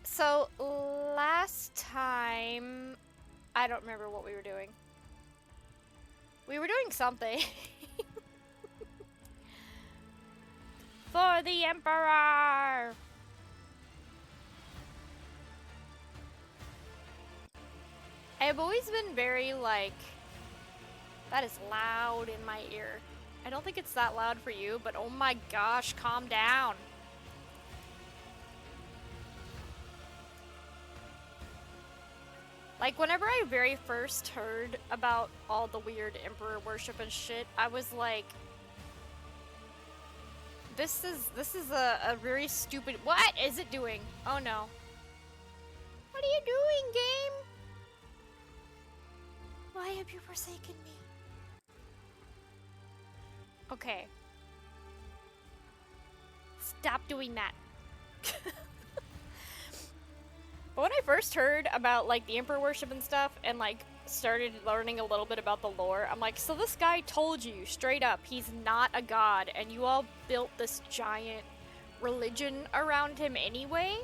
So last time, I don't remember what we were doing. We were doing something. For the Emperor! I've always been very, like, that is loud in my ear. I don't think it's that loud for you, but oh my gosh, calm down. Like, whenever I very first heard about all the weird emperor worship and shit, I was like, this is a very stupid. What is it doing? Oh no. What are you doing, game? Why have you forsaken me? Okay. Stop doing that. But when I first heard about like the emperor worship and stuff and like started learning a little bit about the lore, I'm like, so this guy told you straight up he's not a god and you all built this giant religion around him anyway?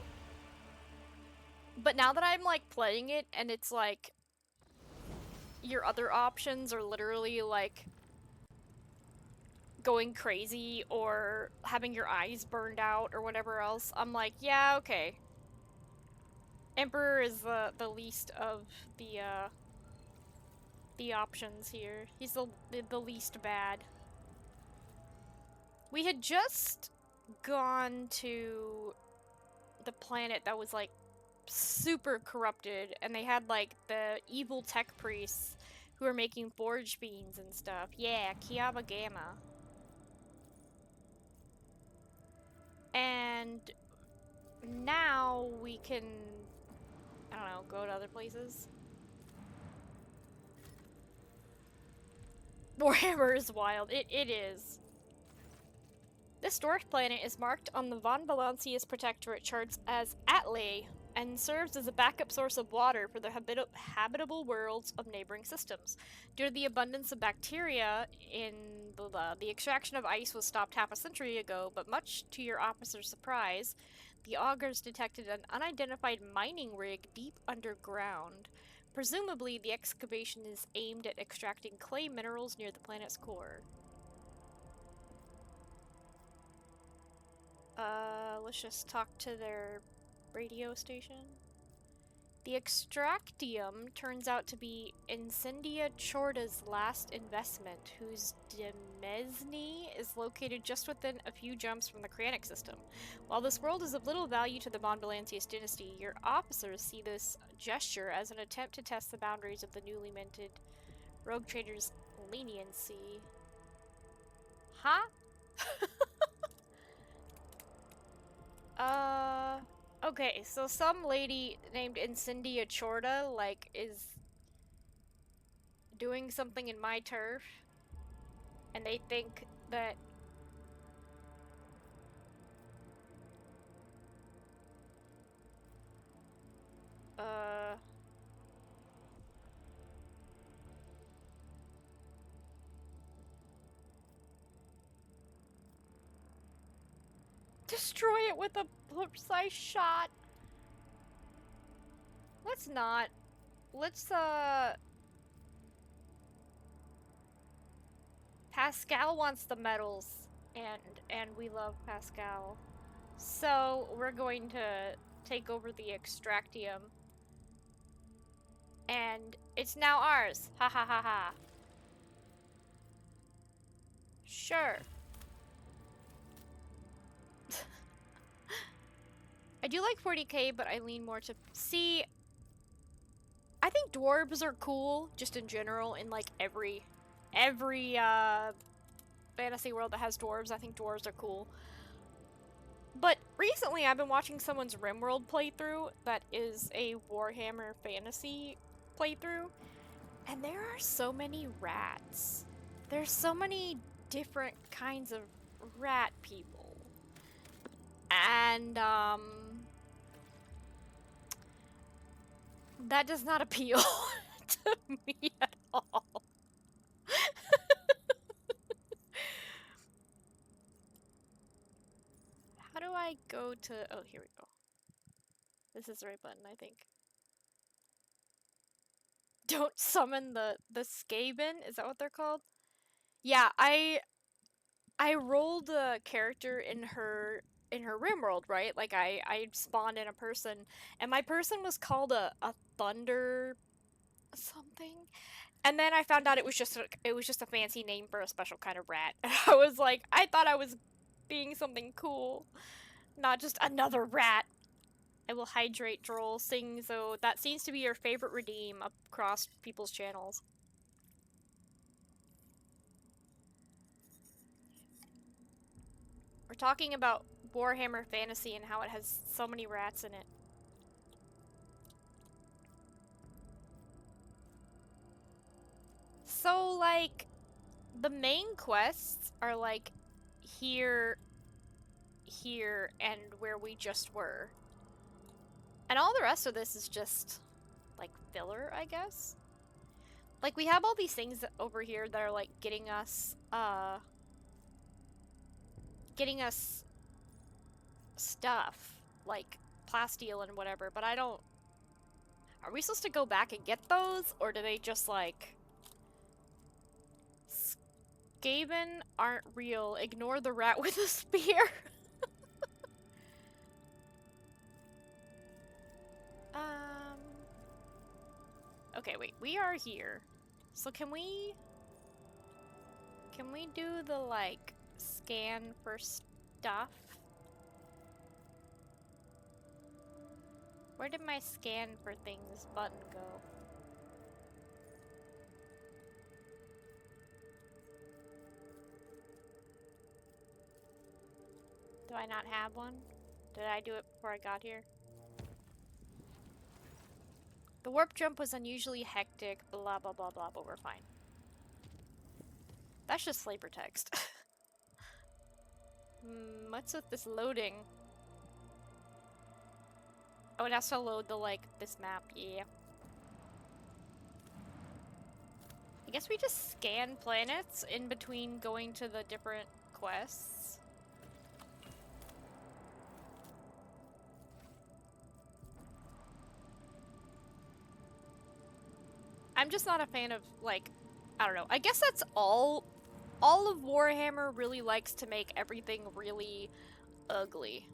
But now that I'm like playing it and it's like your other options are literally like going crazy or having your eyes burned out or whatever else, I'm like, yeah, okay. Emperor is the least of the options here. He's the least bad. We had just gone to the planet that was like super corrupted, and they had like the evil tech priests who were making forge beans and stuff. Yeah, Kiaba Gamma. And now we can, I don't know, go to other places. Warhammer is wild. It is. This dwarf planet is marked on the Von Valancius Protectorate charts as Atley and serves as a backup source of water for the habitable worlds of neighboring systems. Due to the abundance of bacteria in the extraction of ice was stopped half a century ago, but much to your officer's surprise, the augurs detected an unidentified mining rig deep underground. Presumably, the excavation is aimed at extracting clay minerals near the planet's core. Let's just talk to their radio station. The Extractium turns out to be Incendia Chorda's last investment, whose Demesne is located just within a few jumps from the Kranic system. While this world is of little value to the Von Valancius dynasty, your officers see this gesture as an attempt to test the boundaries of the newly minted rogue trader's leniency. Huh? Okay, so some lady named Incendia Chorda, like, is doing something in my turf, and they think that... Uh... Destroy it with a precise shot! Let's not. Let's, Pascal wants the medals, and we love Pascal. So, we're going to take over the Extractium. And it's now ours. Ha ha ha ha. Sure. I do like 40k, but I lean more to... See, I think dwarves are cool, just in general, in like every fantasy world that has dwarves. I think dwarves are cool. But recently I've been watching someone's RimWorld playthrough that is a Warhammer fantasy playthrough, and there are so many rats. There's so many different kinds of rat people. And, that does not appeal to me at all. How do I go to... Oh, here we go. This is the right button, I think. Don't summon the Skaven? Is that what they're called? Yeah, I rolled a character in her RimWorld, right? Like I spawned in a person, and my person was called a thunder something. And then I found out it was just a fancy name for a special kind of rat. And I was like, I thought I was being something cool, not just another rat. I will hydrate Droll sing, so that seems to be your favorite redeem across people's channels. We're talking about Warhammer Fantasy and how it has so many rats in it. So, like, the main quests are, like, here, and where we just were. And all the rest of this is just, like, filler, I guess? Like, we have all these things over here that are, like, getting us stuff. Like, plasteel and whatever, but I don't... Are we supposed to go back and get those? Or do they just, like... Skaven aren't real. Ignore the rat with a spear. Okay, wait. We are here. So can we do the, like, scan for stuff? Where did my scan for things button go? Do I not have one? Did I do it before I got here? The warp jump was unusually hectic, blah blah blah blah, but we're fine. That's just flavor text. What's with this loading? Oh, it has to load the, like, this map, yeah. I guess we just scan planets in between going to the different quests. I'm just not a fan of, like, I don't know. I guess that's all of Warhammer really likes to make everything really ugly.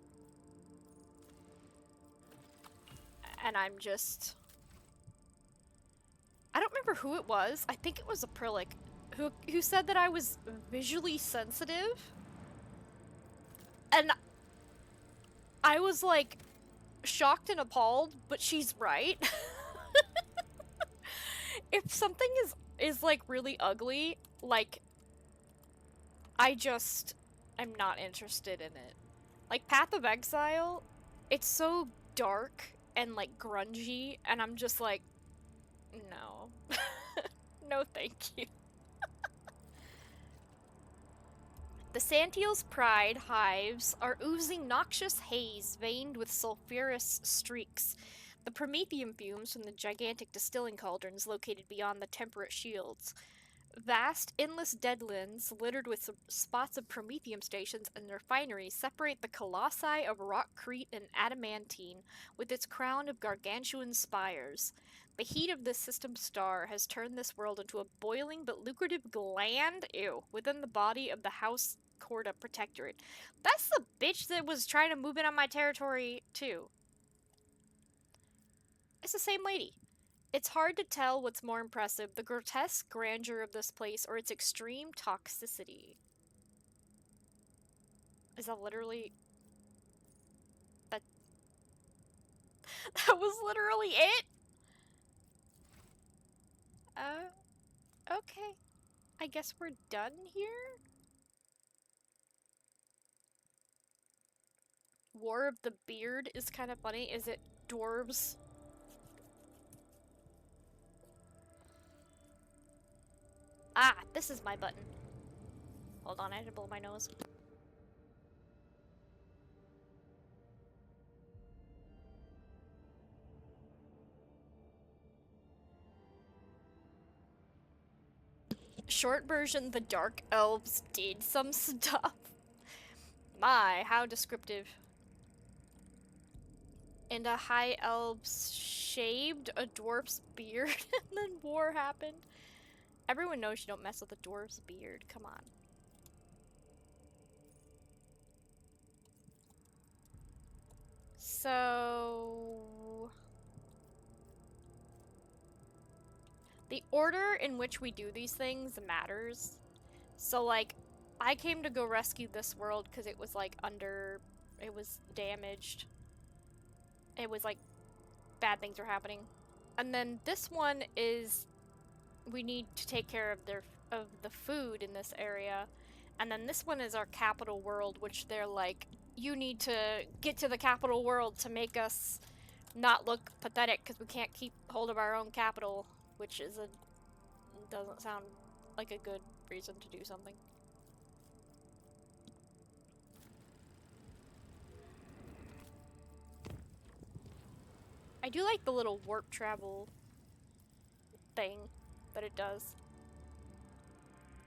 And I'm just... I don't remember who it was. I think it was Acrylic who said that I was visually sensitive. And I was, like, shocked and appalled, but she's right. If something is like really ugly, like, I'm not interested in it. Like, Path of Exile, it's so dark and, like, grungy, and I'm just like, no. No thank you. The Santiel's Pride hives are oozing noxious haze veined with sulfurous streaks. The promethium fumes from the gigantic distilling cauldrons located beyond the temperate shields. Vast, endless deadlands littered with spots of promethium stations and refineries separate the colossi of rockcrete and adamantine with its crown of gargantuan spires. The heat of this system star has turned this world into a boiling but lucrative gland, within the body of the House Corda Protectorate. That's the bitch that was trying to move in on my territory, too. It's the same lady. It's hard to tell what's more impressive, the grotesque grandeur of this place or its extreme toxicity. Is that literally... That... That was literally it? Okay. I guess we're done here? War of the Beard is kind of funny. Is it dwarves? Ah, this is my button. Hold on, I had to blow my nose. Short version, the Dark Elves did some stuff. My, how descriptive. And a high elf shaved a dwarf's beard and then war happened. Everyone knows you don't mess with a dwarf's beard. Come on. So... the order in which we do these things matters. So, like, I came to go rescue this world because it was, like, it was damaged. It was, like, bad things were happening. And then this one is, we need to take care of the food in this area. And then this one is our capital world, which they're like, you need to get to the capital world to make us not look pathetic because we can't keep hold of our own capital, which is doesn't sound like a good reason to do something. I do like the little warp travel thing that it does.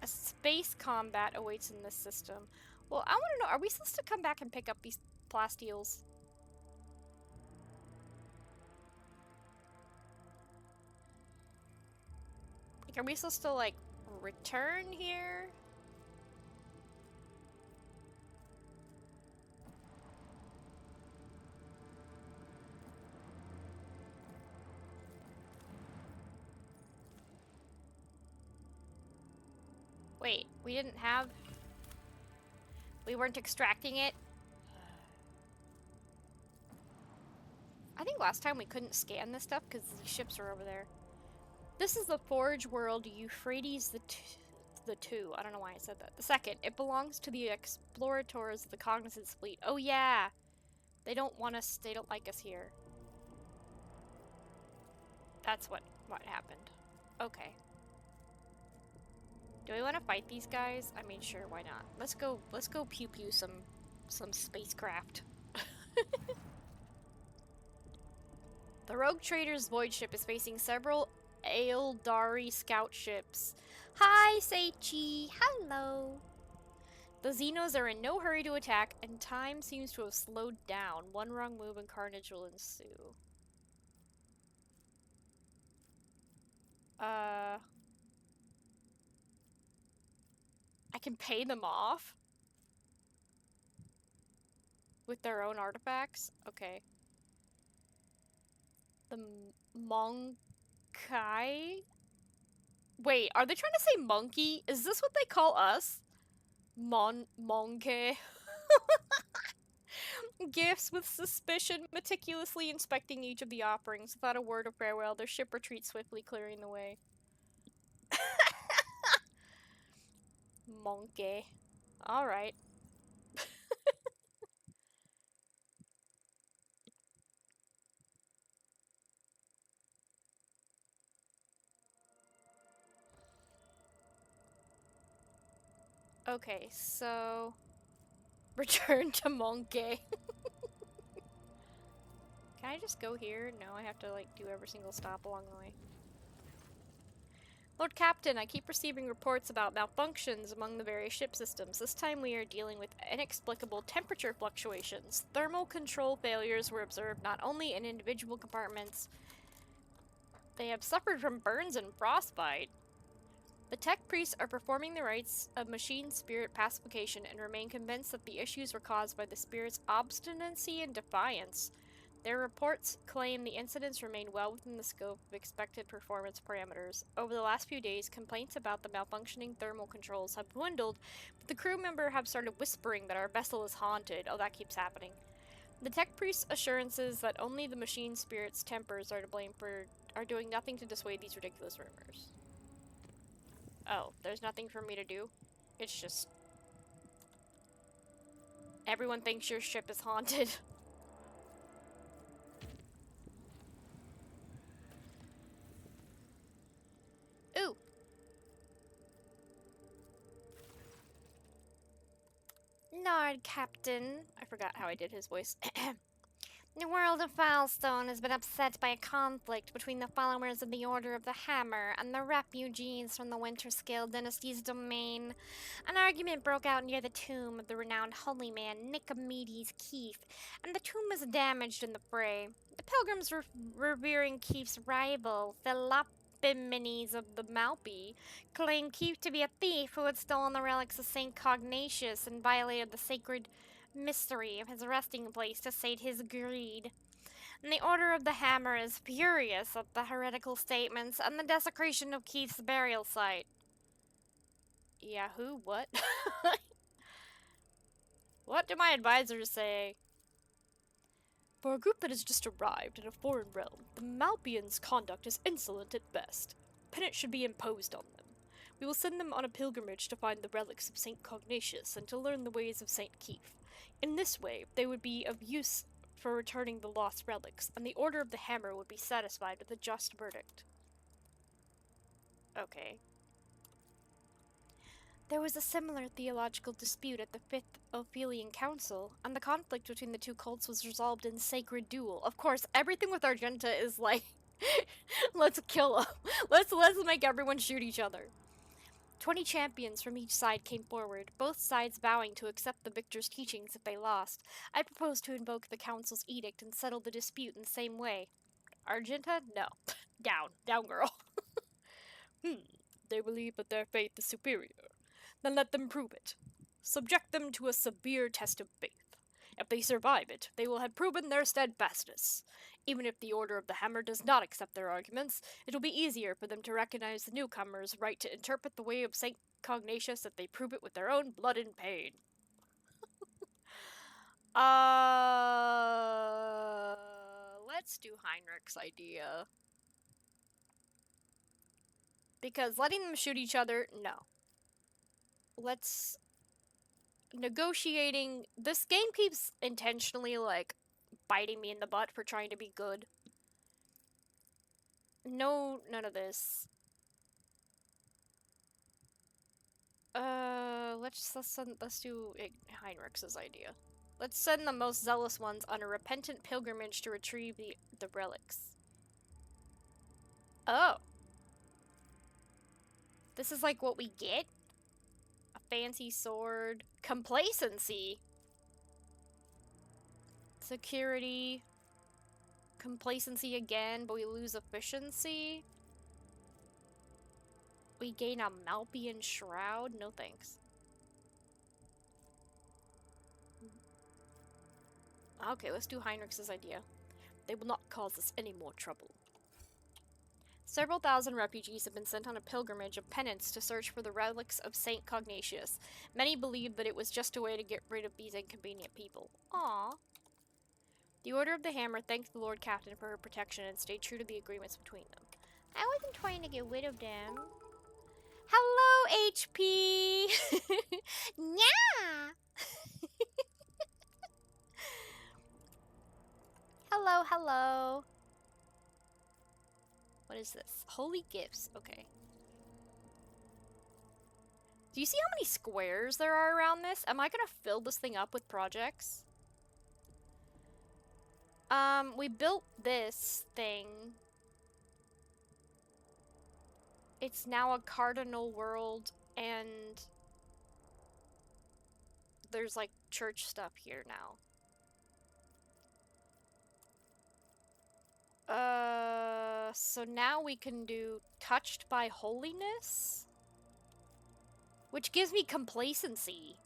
A space combat awaits in this system. Well, I want to know, are we supposed to come back and pick up these plastiles? Like, are we supposed to, like, return here? Wait, we didn't have... we weren't extracting it? I think last time we couldn't scan this stuff because the ships are over there. This is the Forge World Euphrates the two. I don't know why I said that. The second. It belongs to the explorators of the Cognizance fleet. Oh yeah! They don't want us, they don't like us here. That's what happened. Okay. Do we want to fight these guys? I mean, sure, why not? Let's go pew pew some spacecraft. The Rogue Trader's Void ship is facing several Aeldari scout ships. Hi, Seichi. Hello. The Xenos are in no hurry to attack, and time seems to have slowed down. One wrong move and carnage will ensue. I can pay them off? With their own artifacts? Okay. The Monkai? Wait, are they trying to say monkey? Is this what they call us? Monkey. Gifts with suspicion, meticulously inspecting each of the offerings. Without a word of farewell, their ship retreats swiftly, clearing the way. Monkey. Alright. Okay, so... return to Monkey. Can I just go here? No, I have to, like, do every single stop along the way. Lord Captain, I keep receiving reports about malfunctions among the various ship systems. This time we are dealing with inexplicable temperature fluctuations. Thermal control failures were observed not only in individual compartments, they have suffered from burns and frostbite. The tech priests are performing the rites of machine spirit pacification and remain convinced that the issues were caused by the spirit's obstinacy and defiance. Their reports claim the incidents remain well within the scope of expected performance parameters. Over the last few days, complaints about the malfunctioning thermal controls have dwindled, but the crew member have started whispering that our vessel is haunted. Oh, that keeps happening. The tech priest's assurances that only the machine spirit's tempers are to blame are doing nothing to dissuade these ridiculous rumors. Oh, there's nothing for me to do? It's just... everyone thinks your ship is haunted. Ooh! Nard, Captain. I forgot how I did his voice. The world of Filestone has been upset by a conflict between the followers of the Order of the Hammer and the refugees from the Winterscale dynasty's domain. An argument broke out near the tomb of the renowned holy man Nicomedes Keith, and the tomb was damaged in the fray. The pilgrims revering Keith's rival, Philopomenes of the Malpi, claimed Keith to be a thief who had stolen the relics of St. Cognatius and violated the sacred mystery of his resting place to sate his greed. And the Order of the Hammer is furious at the heretical statements and the desecration of Keith's burial site. Yeah, who? What? What do my advisors say? For a group that has just arrived in a foreign realm, the Malpians' conduct is insolent at best. Penance should be imposed on them. We will send them on a pilgrimage to find the relics of St. Cognatius and to learn the ways of St. Keith. In this way, they would be of use for returning the lost relics, and the Order of the Hammer would be satisfied with a just verdict. Okay. There was a similar theological dispute at the Fifth Ophelian Council, and the conflict between the two cults was resolved in sacred duel. Of course, everything with Argenta is like, let's kill them. Let's make everyone shoot each other. 20 champions from each side came forward, both sides vowing to accept the victor's teachings if they lost. I proposed to invoke the council's edict and settle the dispute in the same way. Argenta? No. Down, girl. They believe that their faith is superior. Then let them prove it. Subject them to a severe test of faith. If they survive it, they will have proven their steadfastness. Even if the Order of the Hammer does not accept their arguments, it will be easier for them to recognize the newcomers' right to interpret the way of St. Cognatius if they prove it with their own blood and pain. Let's do Heinrich's idea. Because letting them shoot each other, no. Let's... Negotiating... This game keeps intentionally, like, biting me in the butt for trying to be good. No, none of this. Let's do Heinrich's idea. Let's send the most zealous ones on a repentant pilgrimage to retrieve the relics. Oh. This is like what we get? A fancy sword. Complacency. Security. Complacency again, but we lose efficiency. We gain a Malpian shroud? No thanks. Okay, let's do Heinrich's idea. They will not cause us any more trouble. Several thousand refugees have been sent on a pilgrimage of penance to search for the relics of St. Cognatius. Many believe that it was just a way to get rid of these inconvenient people. Aww. The Order of the Hammer thanked the Lord Captain for her protection and stayed true to the agreements between them. I wasn't trying to get rid of them. Hello, HP! Yeah! Hello. What is this? Holy gifts. Okay. Do you see how many squares there are around this? Am I gonna fill this thing up with projects? We built this thing. It's now a cardinal world, and there's like church stuff here now. So now we can do touched by holiness, which gives me complacency.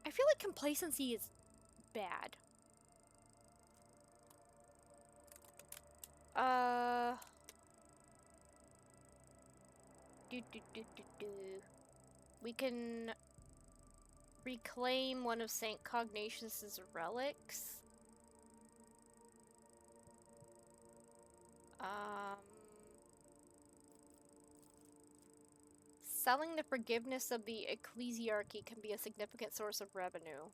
I feel like complacency is bad. We can reclaim one of St. Cognatius's relics. Selling the forgiveness of the ecclesiarchy can be a significant source of revenue.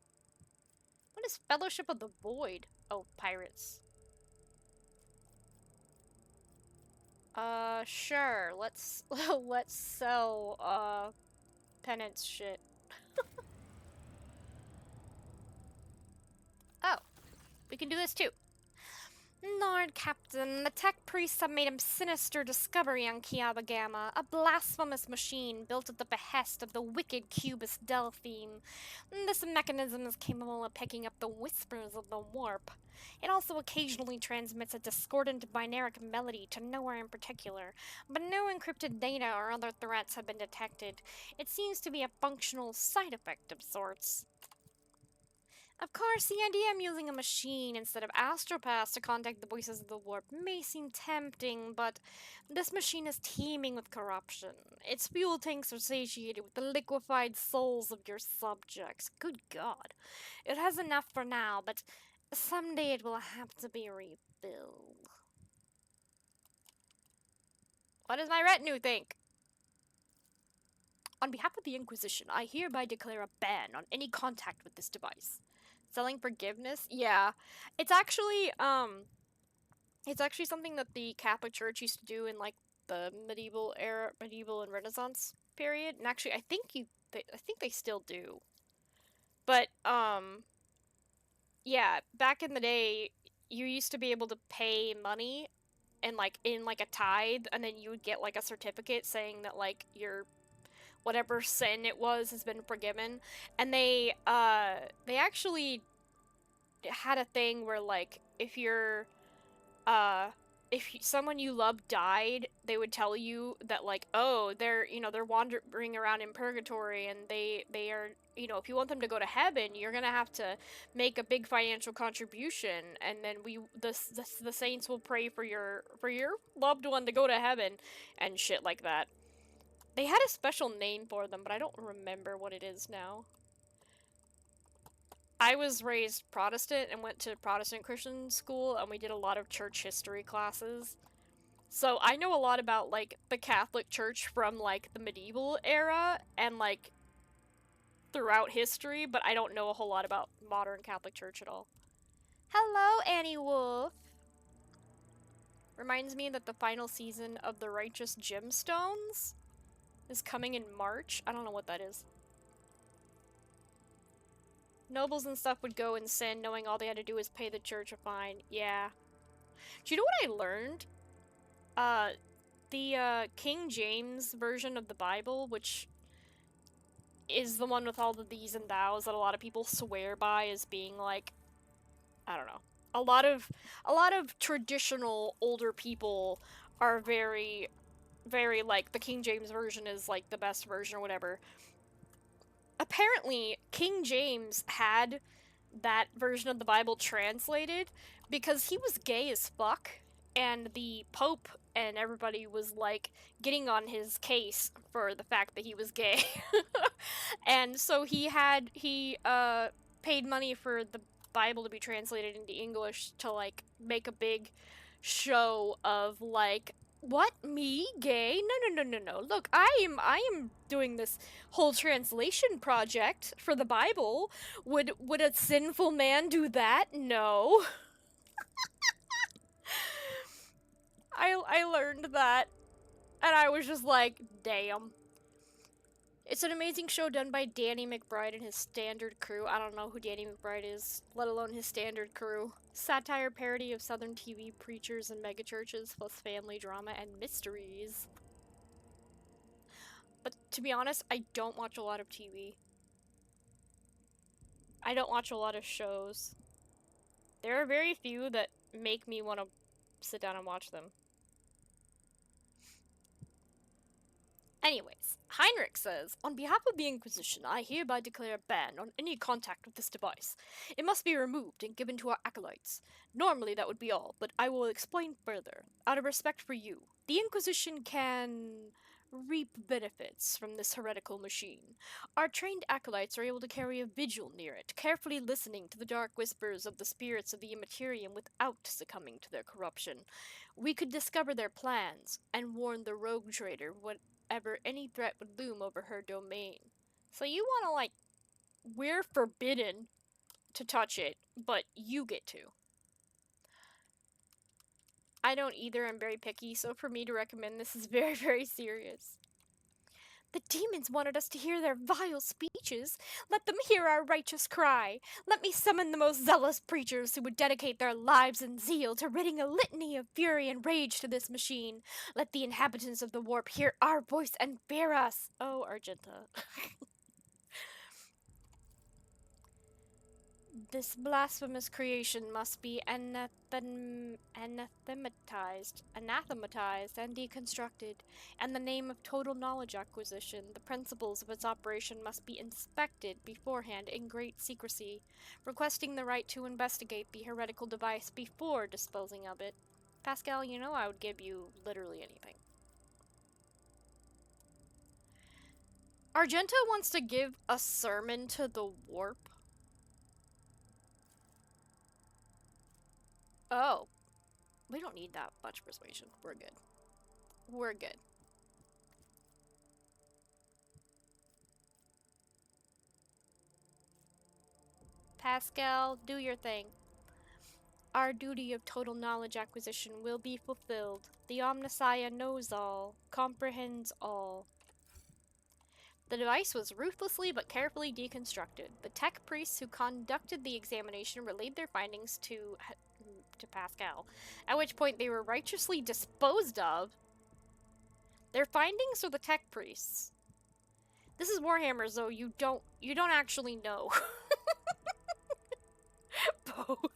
What is Fellowship of the Void? Oh, pirates. Sure. Let's sell penance shit. Oh, We can do this too. Lord Captain, the tech priests have made a sinister discovery on Kiaba Gamma, a blasphemous machine built at the behest of the wicked Cubist Delphine. This mechanism is capable of picking up the whispers of the warp. It also occasionally transmits a discordant binaric melody to nowhere in particular, but no encrypted data or other threats have been detected. It seems to be a functional side effect of sorts. Of course, the idea of using a machine instead of astropaths to contact the voices of the warp may seem tempting, but this machine is teeming with corruption. Its fuel tanks are satiated with the liquefied souls of your subjects. Good God. It has enough for now, but someday it will have to be refilled. What does my retinue think? On behalf of the Inquisition, I hereby declare a ban on any contact with this device. Selling forgiveness? Yeah. It's actually something that the Catholic Church used to do in like the medieval and Renaissance period. And actually, I think they still do. But yeah, back in the day, you used to be able to pay money and like in like a tithe, and then you would get like a certificate saying that like your whatever sin it was has been forgiven. And they actually had a thing where like uh if someone you love died, they would tell you that like, oh, they're wandering around in purgatory, and they are, if you want them to go to heaven, you're gonna have to make a big financial contribution, and then the saints will pray for your loved one to go to heaven and shit like that. They had a special name for them, but I don't remember what it is now. I was raised Protestant and went to Protestant Christian school, and we did a lot of church history classes. So I know a lot about, like, the Catholic Church from, like, the medieval era and, like, throughout history, but I don't know a whole lot about modern Catholic Church at all. Hello, Annie Wolf! Reminds me that the final season of The Righteous Gemstones is coming in March. I don't know what that is. Nobles and stuff would go and sin, knowing all they had to do was pay the church a fine. Yeah. Do you know what I learned? The King James version of the Bible, which is the one with all the these and thous that a lot of people swear by as being like, I don't know. A lot of traditional older people are very, very like the King James version is like the best version or whatever. Apparently, King James had that version of the Bible translated because he was gay as fuck, and the Pope and everybody was like getting on his case for the fact that he was gay. And so he paid money for the Bible to be translated into English to like make a big show of like, what, me gay? No. Look, I am doing this whole translation project for the Bible. Would a sinful man do that? No. I learned that, and I was just like, damn. It's an amazing show done by Danny McBride and his standard crew. I don't know who Danny McBride is, let alone his standard crew. Satire parody of Southern TV preachers and megachurches, plus family drama and mysteries. But to be honest, I don't watch a lot of TV. I don't watch a lot of shows. There are very few that make me want to sit down and watch them. Anyways, Heinrich says, on behalf of the Inquisition, I hereby declare a ban on any contact with this device. It must be removed and given to our acolytes. Normally that would be all, but I will explain further. Out of respect for you, the Inquisition can reap benefits from this heretical machine. Our trained acolytes are able to carry a vigil near it, carefully listening to the dark whispers of the spirits of the Immaterium without succumbing to their corruption. We could discover their plans and warn the rogue trader whenever any threat would loom over her domain. So you want to, like, we're forbidden to touch it, but you get to. I don't either, I'm very picky, so for me to recommend this is very, very serious. The demons wanted us to hear their vile speech reaches. Let them hear our righteous cry. Let me summon the most zealous preachers who would dedicate their lives and zeal to ridding a litany of fury and rage to this machine. Let the inhabitants of the warp hear our voice and fear us. Oh, Argenta. This blasphemous creation must be anathematized and deconstructed. In the name of total knowledge acquisition, the principles of its operation must be inspected beforehand in great secrecy, requesting the right to investigate the heretical device before disposing of it. Pascal, you know I would give you literally anything. Argenta wants to give a sermon to the warp. Oh. We don't need that much persuasion. We're good. We're good. Pascal, do your thing. Our duty of total knowledge acquisition will be fulfilled. The Omnissiah knows all, comprehends all. The device was ruthlessly but carefully deconstructed. The tech priests who conducted the examination relayed their findings to Pascal, at which point they were righteously disposed of. Their findings are the tech priests. This is Warhammer, so you don't actually know. Both.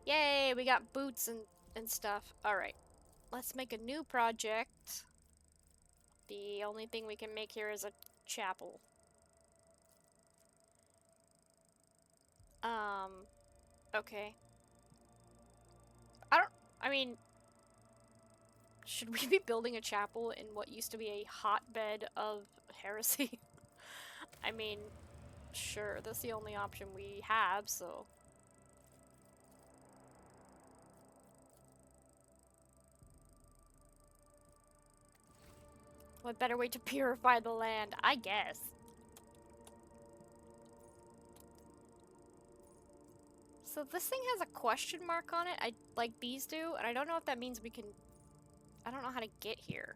Yay, we got boots and stuff. Alright. Let's make a new project. The only thing we can make here is a chapel. Okay. I mean, should we be building a chapel in what used to be a hotbed of heresy? I mean, sure, that's the only option we have, so. What better way to purify the land? I guess. So this thing has a question mark on it, like these do, and I don't know if that means we can... I don't know how to get here.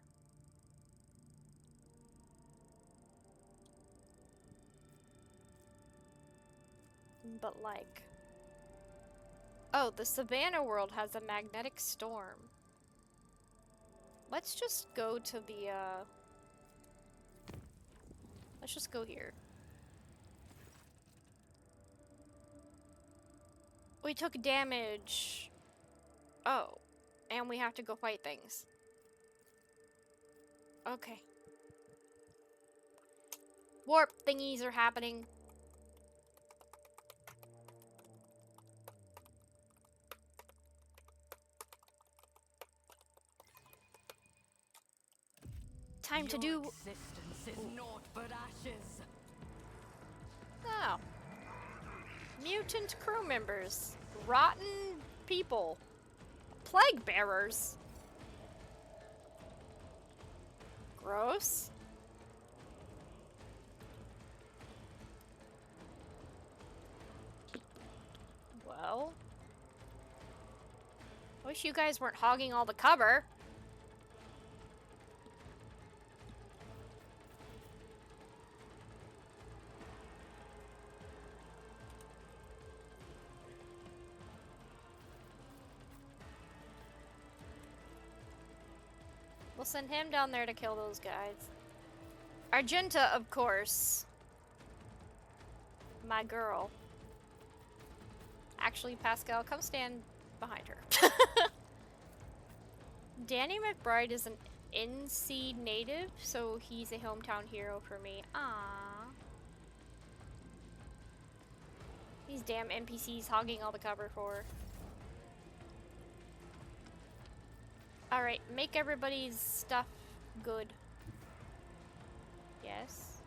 But like... Oh, the Savannah world has a magnetic storm. Let's just go to the, let's just go here. We took damage. Oh. And we have to go fight things. Okay. Warp thingies are happening. Time to do... existence is naught but ashes. Oh. Mutant crew members. Rotten people. Plague bearers. Gross. Well. Wish you guys weren't hogging all the cover. We'll send him down there to kill those guys. Argenta, of course. My girl. Actually, Pascal, come stand behind her. Danny McBride is an NC native, so he's a hometown hero for me. Aww. These damn NPCs hogging all the cover for. Alright, make everybody's stuff good. Yes?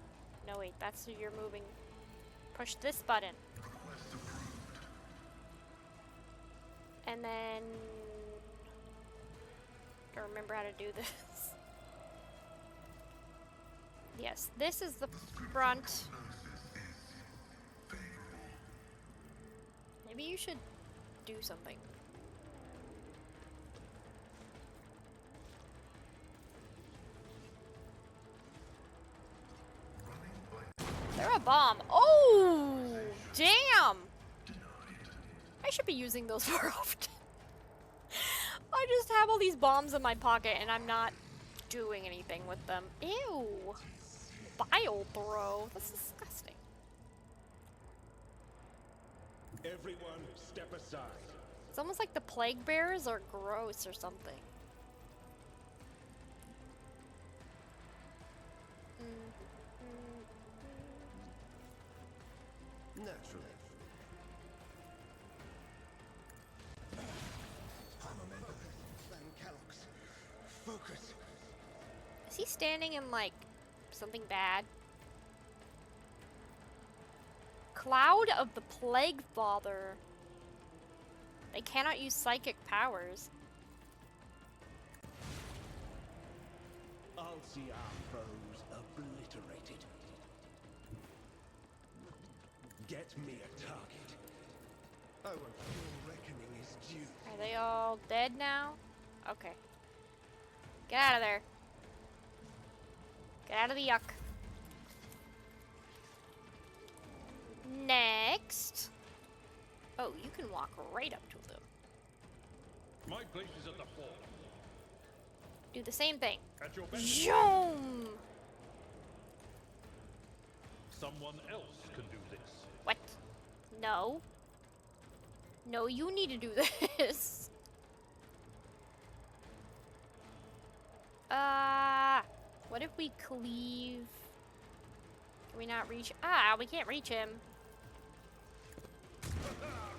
No, wait, that's you're moving. Push this button. And then... don't remember how to do this. Yes, this is the front. Maybe you should do something. bomb. Oh, damn! I should be using those more often. I just have all these bombs in my pocket and I'm not doing anything with them. Ew. Bile throw. That's disgusting. Everyone, step aside. It's almost like the plague bears are gross or something. Naturally. Focus. Is he standing in, like, something bad? Cloud of the Plague Father. They cannot use psychic powers. I'll see our foes obliterated. Get me a target. Oh, and your reckoning is due. Are they all dead now? Okay. Get out of there. Get out of the yuck. Next. Oh, you can walk right up to them. My place is at the fort. Do the same thing. At your beck. Zoom! Someone else can do this. What? No. No, you need to do this. What if we cleave? Can we not reach? Ah, we can't reach him.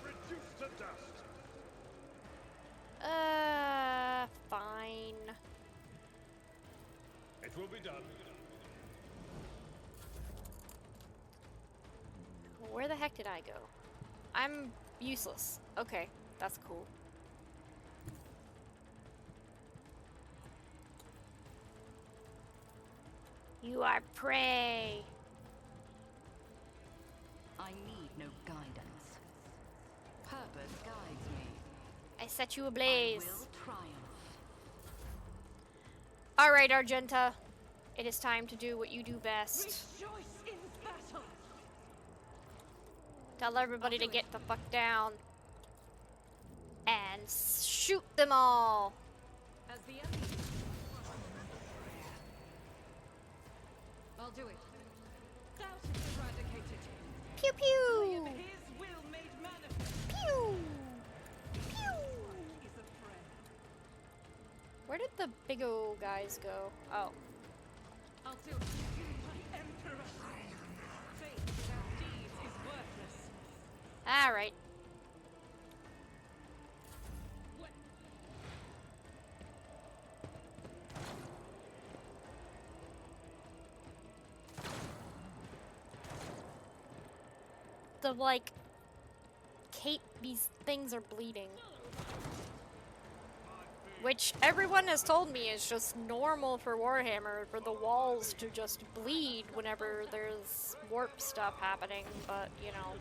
Reduced to dust. Fine. It will be done. Where the heck did I go? I'm useless. Okay, that's cool. You are prey. I need no guidance. Purpose guides me. I set you ablaze. I will triumph. All right, Argenta. It is time to do what you do best. Rejoice in battle. Tell everybody to get the fuck down. And shoot them all. As the enemy. I'll do it. Doubt is eradicated. Pew I pew. am his will made manifest. Pew. Pew. Is a friend. Where did the big old guys go? Oh. I'll do it. My emperor. Faith without deeds is worthless. All right. The like cape, these things are bleeding. Which everyone has told me is just normal for Warhammer, for the walls to just bleed whenever there's warp stuff happening, but you know.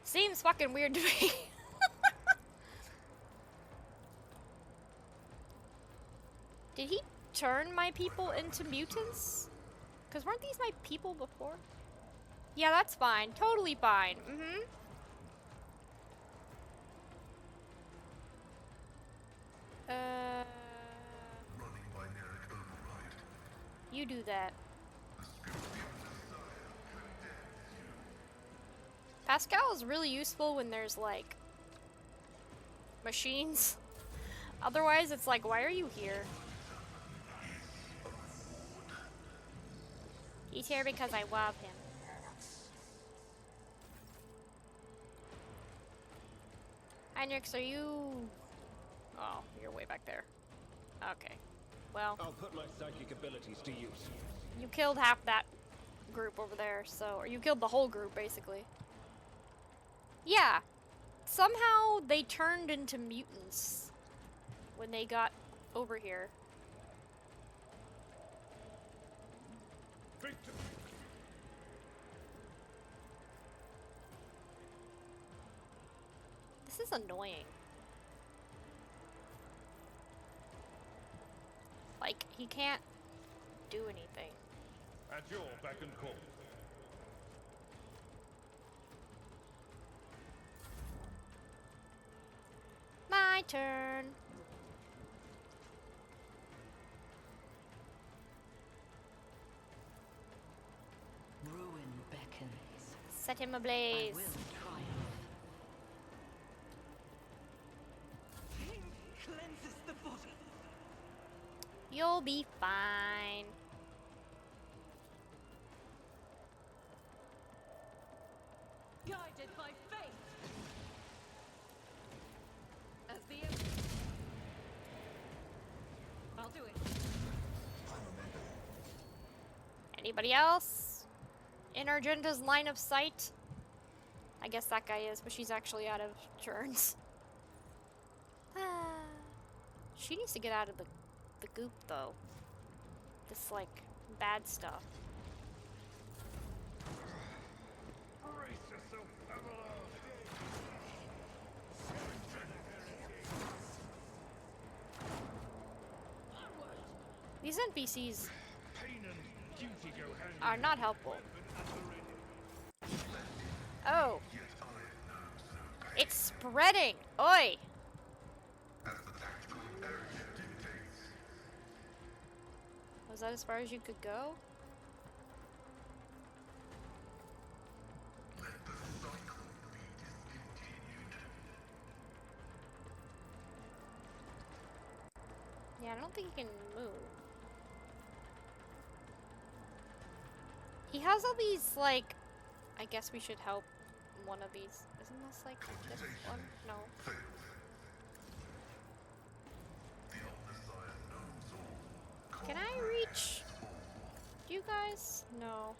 Seems fucking weird to me. Did he turn my people into mutants? Because weren't these my people before? Yeah, that's fine. Totally fine. Mm-hmm. You do that. Pascal is really useful when there's, like, machines. Otherwise, it's like, why are you here? He's here because I love him. Heinrichs, are you... Oh, you're way back there. Okay. Well, I'll put my psychic abilities to use. you killed half that group over there, so... Or you killed the whole group, basically. Yeah. Somehow they turned into mutants when they got over here. Victor. This is annoying. Like, he can't do anything. At your beck and call. turn. Ruin beckons. Set him I ablaze. will triumph. Pain cleanses the body. You'll be fine. Guided by faith. As the I'll do it. Anybody else? In Argenta's line of sight? I guess that guy is, but she's actually out of turns. She needs to get out of the goop, though. This, like, bad stuff. Brace yourself, Abelard. These NPCs Pain and duty go hand are not helpful. Oh. It's spreading! Oi! Was that as far as you could go? Yeah, I don't think he can move. He has all these, like... I guess we should help one of these. Isn't this, like, this one? No. Can I reach you guys? No.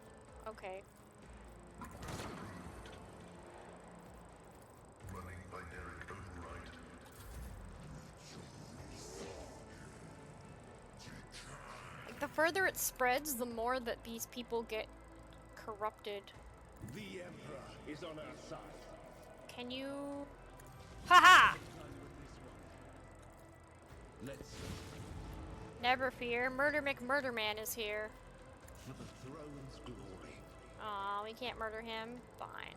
Okay. Like, the further it spreads, the more that these people get corrupted. The Emperor is on our side. Can you... Haha! Let's Never fear, Murder McMurderman is here. for the throne's glory. Aw, we can't murder him. Fine.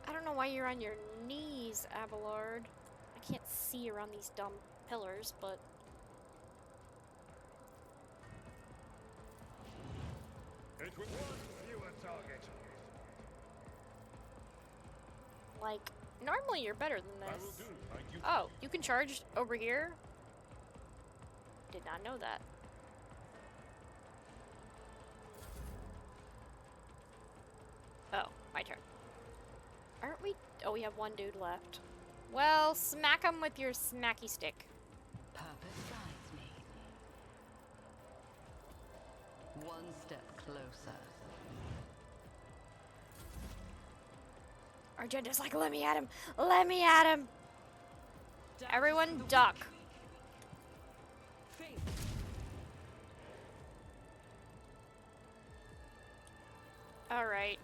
I don't know why you're on your knees, Abelard. I can't see around these dumb pillars, but... It was one fewer target. Like, normally you're better than I will this. do, thank you. Oh, you can charge over here? Did not know that. Oh, my turn. Aren't we? Oh, we have one dude left. Well, smack him with your smacky stick. Purpose guides me. One step closer. Argenta's like, let me at him! Let me at him! Death Everyone to the duck. weak. Faith. Alright.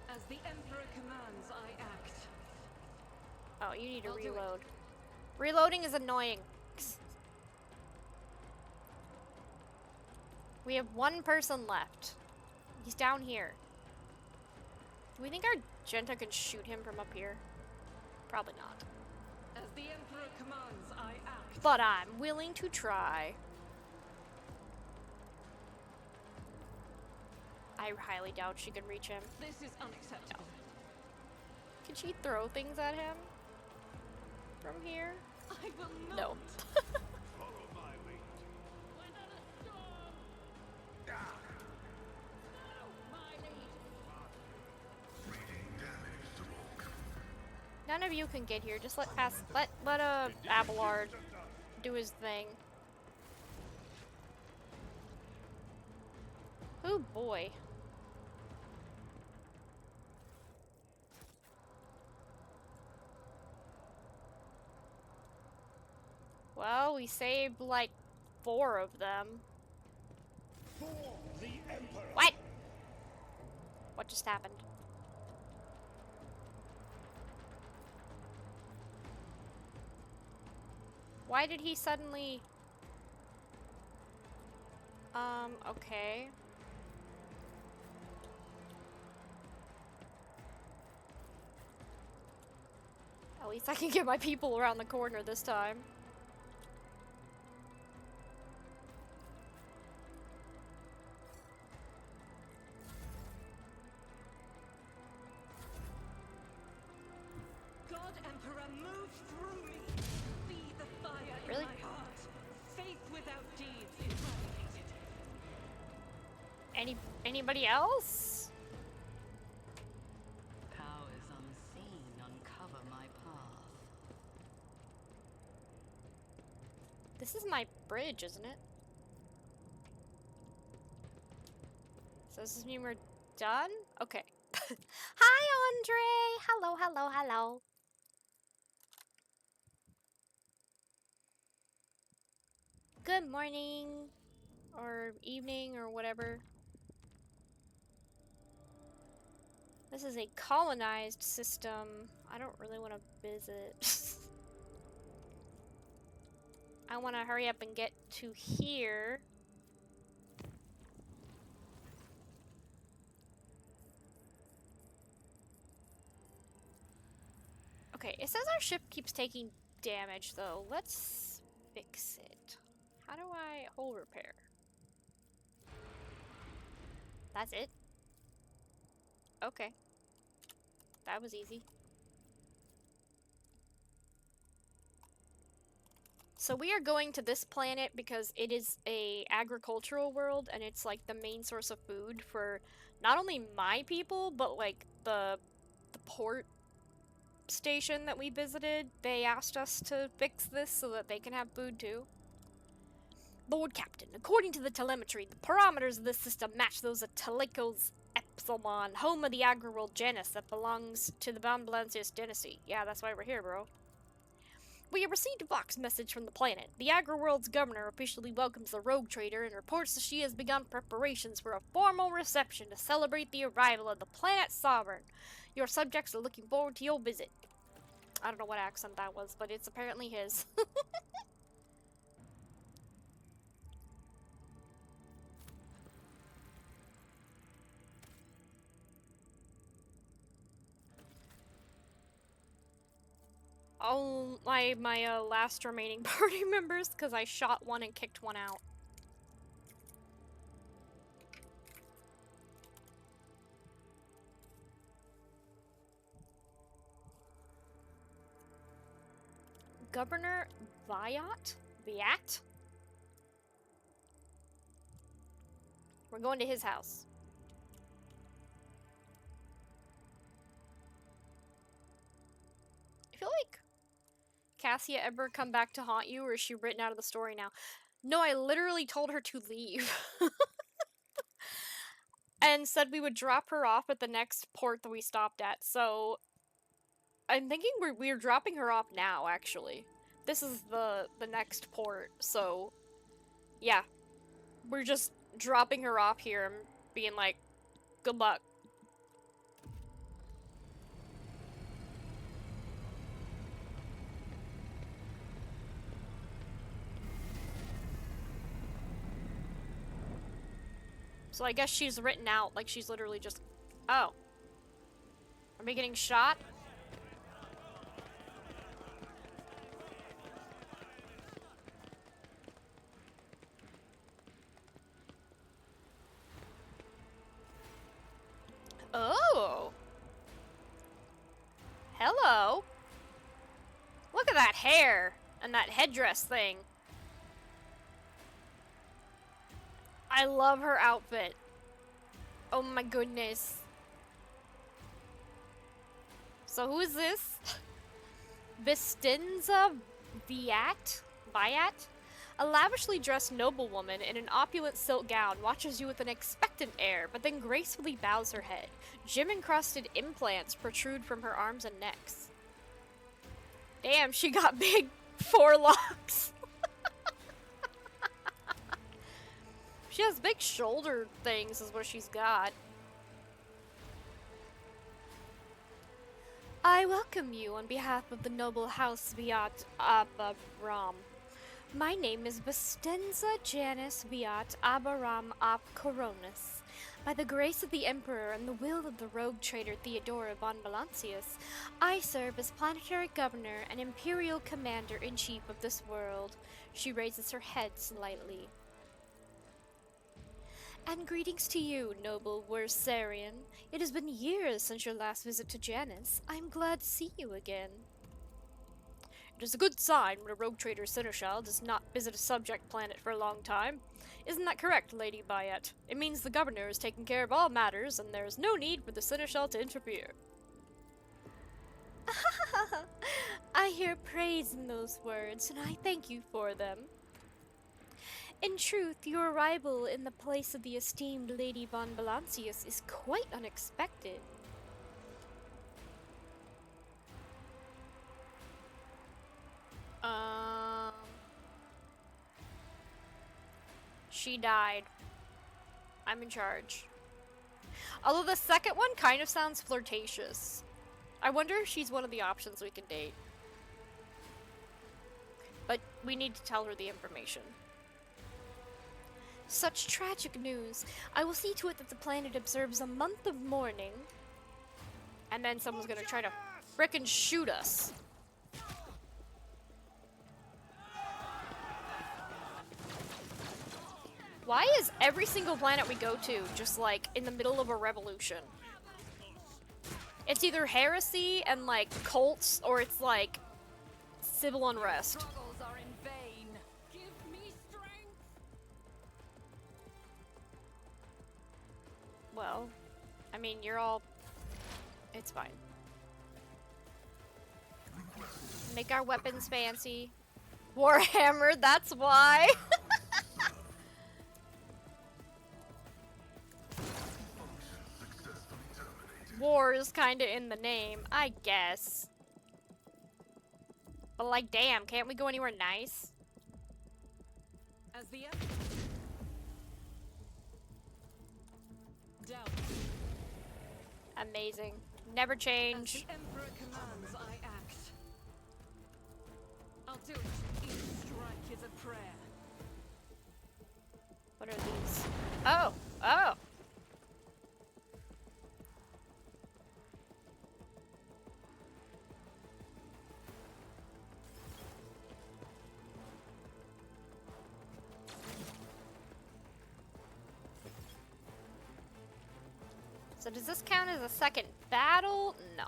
As the Emperor commands, I act. Oh, you need to I'll do it. reload. Reloading is annoying. We have one person left. He's down here. Do we think Argenta can shoot him from up here? Probably not. As the Emperor commands, I act. But I'm willing to try. I highly doubt she can reach him. This is unacceptable. Can she throw things at him? From here? I will not. No. Follow my lead. None of you can get here. Just let Abelard do his thing. Oh boy. Well, we saved like 4 of them. For the Emperor. What? What just happened? Why did he suddenly... Okay. At least I can get my people around the corner this time. God Emperor, move through me. Be the fire Really? in my heart. Faith without deeds eradicated. Anybody else? Powers unseen uncover my path. This is my bridge, isn't it? So does this mean we're done? Okay. Hi, Andre! Hello, hello, hello. Good morning. Or evening, or whatever. This is a colonized system. I don't really want to visit. I want to hurry up and get to here. Okay, it says our ship keeps taking damage, though. Let's fix it. How do I hull repair? That's it? Okay. That was easy. So we are going to this planet because it is a agricultural world, and it's like the main source of food for not only my people, but like the port station that we visited. They asked us to fix this so that they can have food too. Lord Captain, according to the telemetry, the parameters of this system match those of Teleco's Epsilon, home of the agri-world Janus that belongs to the Von Balancius dynasty. Yeah, that's why we're here, bro. We have received a vox message from the planet. The agri-world's governor officially welcomes the rogue trader and reports that she has begun preparations for a formal reception to celebrate the arrival of the planet's sovereign. Your subjects are looking forward to your visit. I don't know what accent that was, but it's apparently his. Oh, my last remaining party members, because I shot one and kicked one out. Governor Viat? Viat? We're going to his house. I feel like Cassia ever come back to haunt you, or is she written out of the story now? No, I literally told her to leave. And said we would drop her off at the next port that we stopped at, so I'm thinking we're dropping her off now, actually. This is the next port, so yeah. We're just dropping her off here and being like, good luck. So I guess she's written out, like she's literally just... Oh. Are we getting shot? Oh. Hello. Look at that hair and that headdress thing. I love her outfit. Oh my goodness. So who is this? Vistenza Viat? A lavishly dressed noblewoman in an opulent silk gown watches you with an expectant air, but then gracefully bows her head. Gem-encrusted implants protrude from her arms and necks. Damn, she got big forelocks. She has big shoulder things is what she's got. I welcome you on behalf of the noble house Viat Abaram. My name is Vistenza Janus Viat Abaram Ap Coronis. By the grace of the Emperor and the will of the rogue traitor Theodora von Valancius, I serve as planetary governor and imperial commander-in-chief of this world. She raises her head slightly. And greetings to you, noble Wursarian. It has been years since your last visit to Janus. I am glad to see you again. It is a good sign when a rogue trader seneschal does not visit a subject planet for a long time. Isn't that correct, Lady Bayette? It means the governor is taking care of all matters, and there is no need for the seneschal to interfere. I hear praise in those words, and I thank you for them. In truth, your arrival in the place of the esteemed Lady von Valancius is quite unexpected. She died. I'm in charge. Although the second one kind of sounds flirtatious. I wonder if she's one of the options we can date. But we need to tell her the information. Such tragic news. I will see to it that the planet observes a month of mourning. And then someone's gonna try to frickin' shoot us. Why is every single planet we go to just like in the middle of a revolution? It's either heresy and like cults, or it's like civil unrest. Struggles are in vain. Give me strength. Well, I mean, you're all... It's fine. Make our weapons fancy. Warhammer, that's why! War is kinda in the name, I guess. But like, damn, can't we go anywhere nice? As the down. Amazing. Never As change. the Emperor commands, I act. I'll do it. Each strike is a prayer. What are these? Oh! Oh! So does this count as a second battle? No.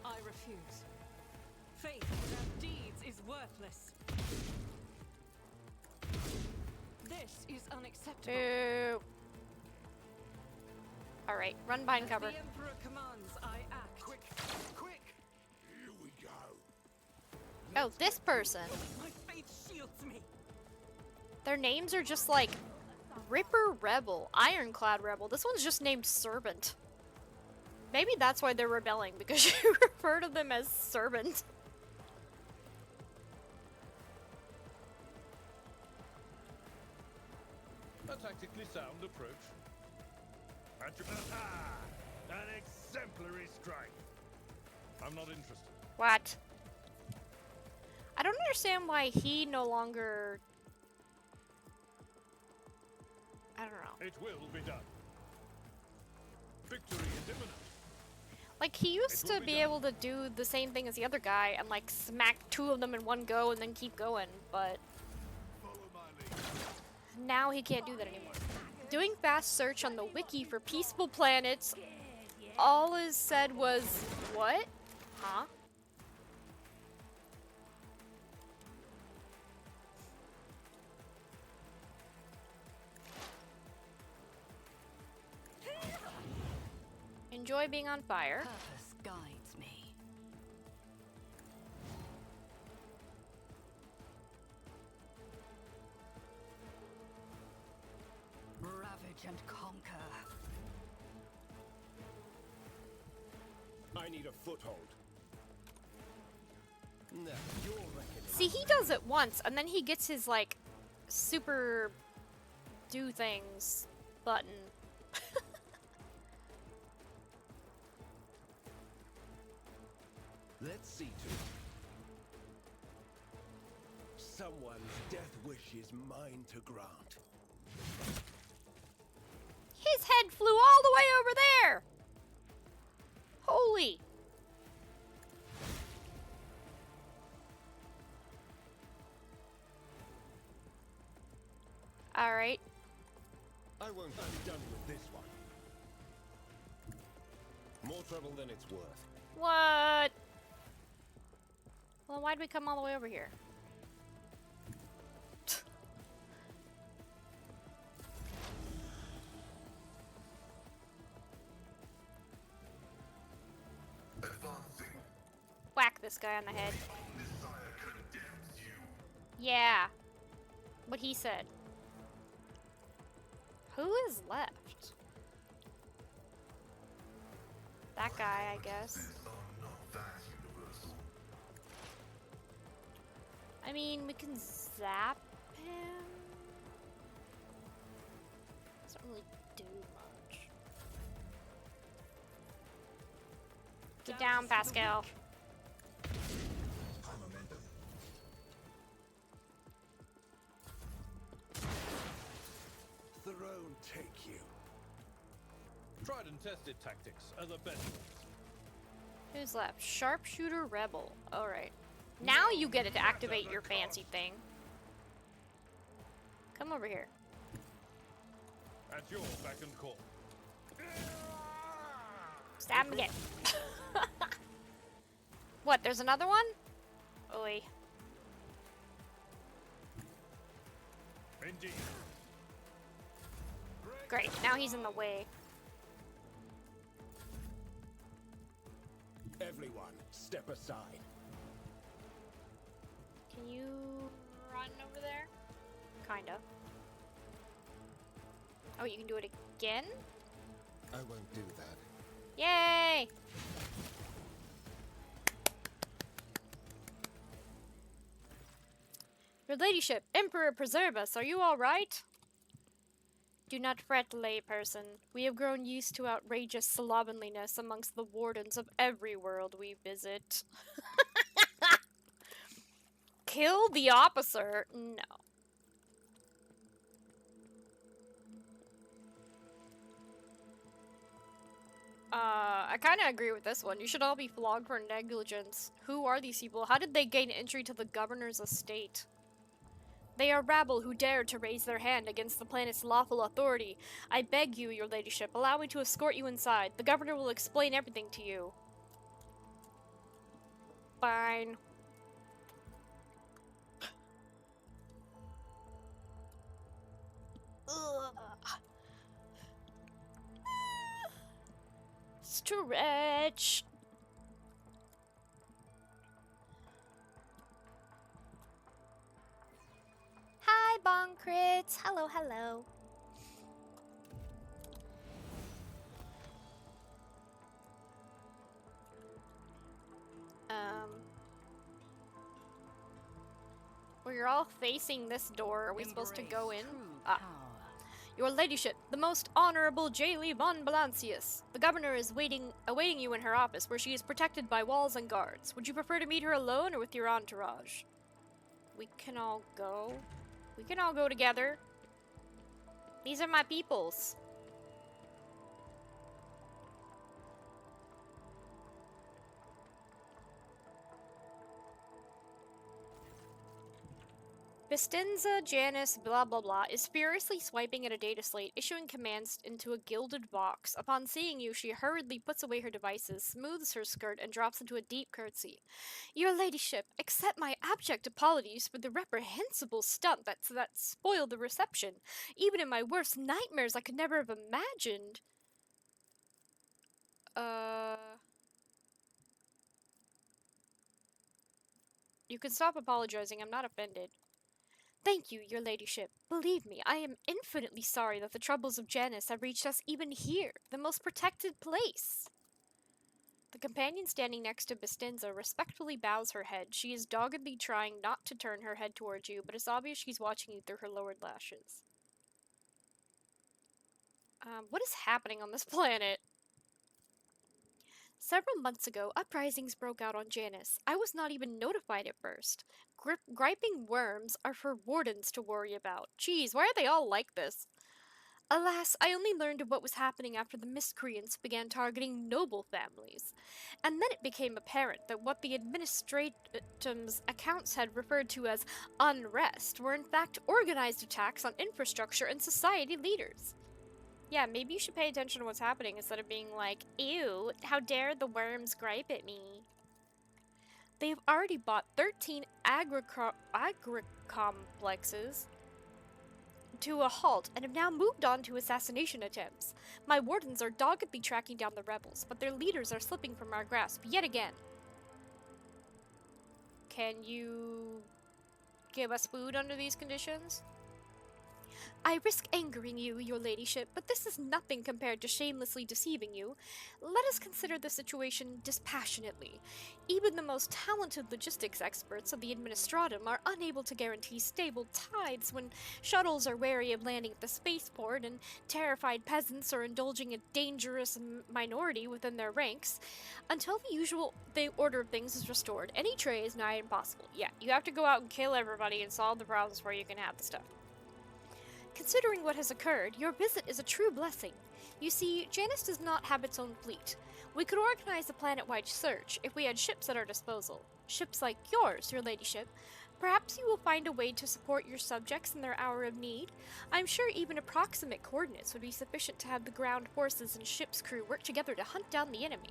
I refuse. Faith without deeds is worthless. This is unacceptable. Boo. Alright, run behind As cover. the Emperor commands, I act. Quick! Quick! Here we go. Oh, this person. My faith shields me. Their names are just like Ripper Rebel, Ironclad Rebel. This one's just named Servant. Maybe that's why they're rebelling, because you refer to them as Servant. A tactically sound approach. An exemplary strike. I'm not interested. What? I don't understand why he no longer... I don't know. It will be done. Victory is imminent. Like, he used It will to be be done. able to do the same thing as the other guy and, like, smack two of them in one go and then keep going, but Follow my lead. now he can't do that anymore. Doing fast search on the wiki for peaceful planets, all is said was, what? Huh? Enjoy being on fire. Purpose guides me. Ravage and conquer. I need a foothold. No, you're reckoning. See, he does it once, and then he gets his, like, super do things button. Let's see to it. Someone's death wish is mine to grant. His head flew all the way over there! Holy! Alright. I won't be done with this one. More trouble than it's worth. What? Well, why'd we come all the way over here? Whack this guy on the head. Yeah. What he said. Who is left? That guy, I guess. I mean, we can zap him. Doesn't really do much. Get down, Pascal. Throne take you. Tried and tested tactics are the best ones. Who's left? Sharpshooter Rebel. Alright. Now you get to activate your fancy thing. Come over here. At your beck and call. Stab him again. What, there's another one? Oi. Indeed. Great, now he's in the way. Everyone, step aside. Can you run over there? Kinda. Oh, you can do it again? I won't do that. Yay! Your ladyship, Emperor preserve us, are you alright? Do not fret, layperson. We have grown used to outrageous slovenliness amongst the wardens of every world we visit. Kill the officer? No. I kinda agree with this one. You should all be flogged for negligence. Who are these people? How did they gain entry to the governor's estate? They are rabble who dared to raise their hand against the planet's lawful authority. I beg you, your ladyship, allow me to escort you inside. The governor will explain everything to you. Fine. Ugh. Stretch. Hi, Bong Crits. Hello, hello. We're all facing this door. Are we supposed to go in? Ah. Your ladyship, the most honorable Jaylee von Balancius. The governor is awaiting you in her office, where she is protected by walls and guards. Would you prefer to meet her alone or with your entourage? We can all go. We can all go together. These are my peoples. Bistenza Janus blah blah blah is furiously swiping at a data slate, issuing commands into a gilded box. Upon seeing you, she hurriedly puts away her devices, smooths her skirt, and drops into a deep curtsy. Your ladyship, accept my abject apologies for the reprehensible stunt that spoiled the reception. Even in my worst nightmares, I could never have imagined. You can stop apologizing, I'm not offended. Thank you, your ladyship. Believe me, I am infinitely sorry that the troubles of Janus have reached us even here, the most protected place. The companion standing next to Bistenza respectfully bows her head. She is doggedly trying not to turn her head towards you, but it's obvious she's watching you through her lowered lashes. What is happening on this planet? Several months ago, uprisings broke out on Janus. I was not even notified at first. Griping worms are for wardens to worry about. Geez, why are they all like this? Alas, I only learned of what was happening after the miscreants began targeting noble families. And then it became apparent that what the administratum's accounts had referred to as unrest were in fact organized attacks on infrastructure and society leaders. Yeah, maybe you should pay attention to what's happening instead of being like, ew, how dare the worms gripe at me. They've already bought 13 agri-complexes to a halt and have now moved on to assassination attempts. My wardens are doggedly tracking down the rebels, but their leaders are slipping from our grasp yet again. Can you give us food under these conditions? I risk angering you, your ladyship, but this is nothing compared to shamelessly deceiving you. Let us consider the situation dispassionately. Even the most talented logistics experts of the Administratum are unable to guarantee stable tides when shuttles are wary of landing at the spaceport and terrified peasants are indulging a dangerous minority within their ranks. Until the usual order of things is restored, any tray is nigh impossible. Yeah, you have to go out and kill everybody and solve the problems before you can have the stuff. Considering what has occurred, your visit is a true blessing. You see, Janus does not have its own fleet. We could organize a planet-wide search if we had ships at our disposal. Ships like yours, your ladyship. Perhaps you will find a way to support your subjects in their hour of need. I'm sure even approximate coordinates would be sufficient to have the ground forces and ship's crew work together to hunt down the enemy.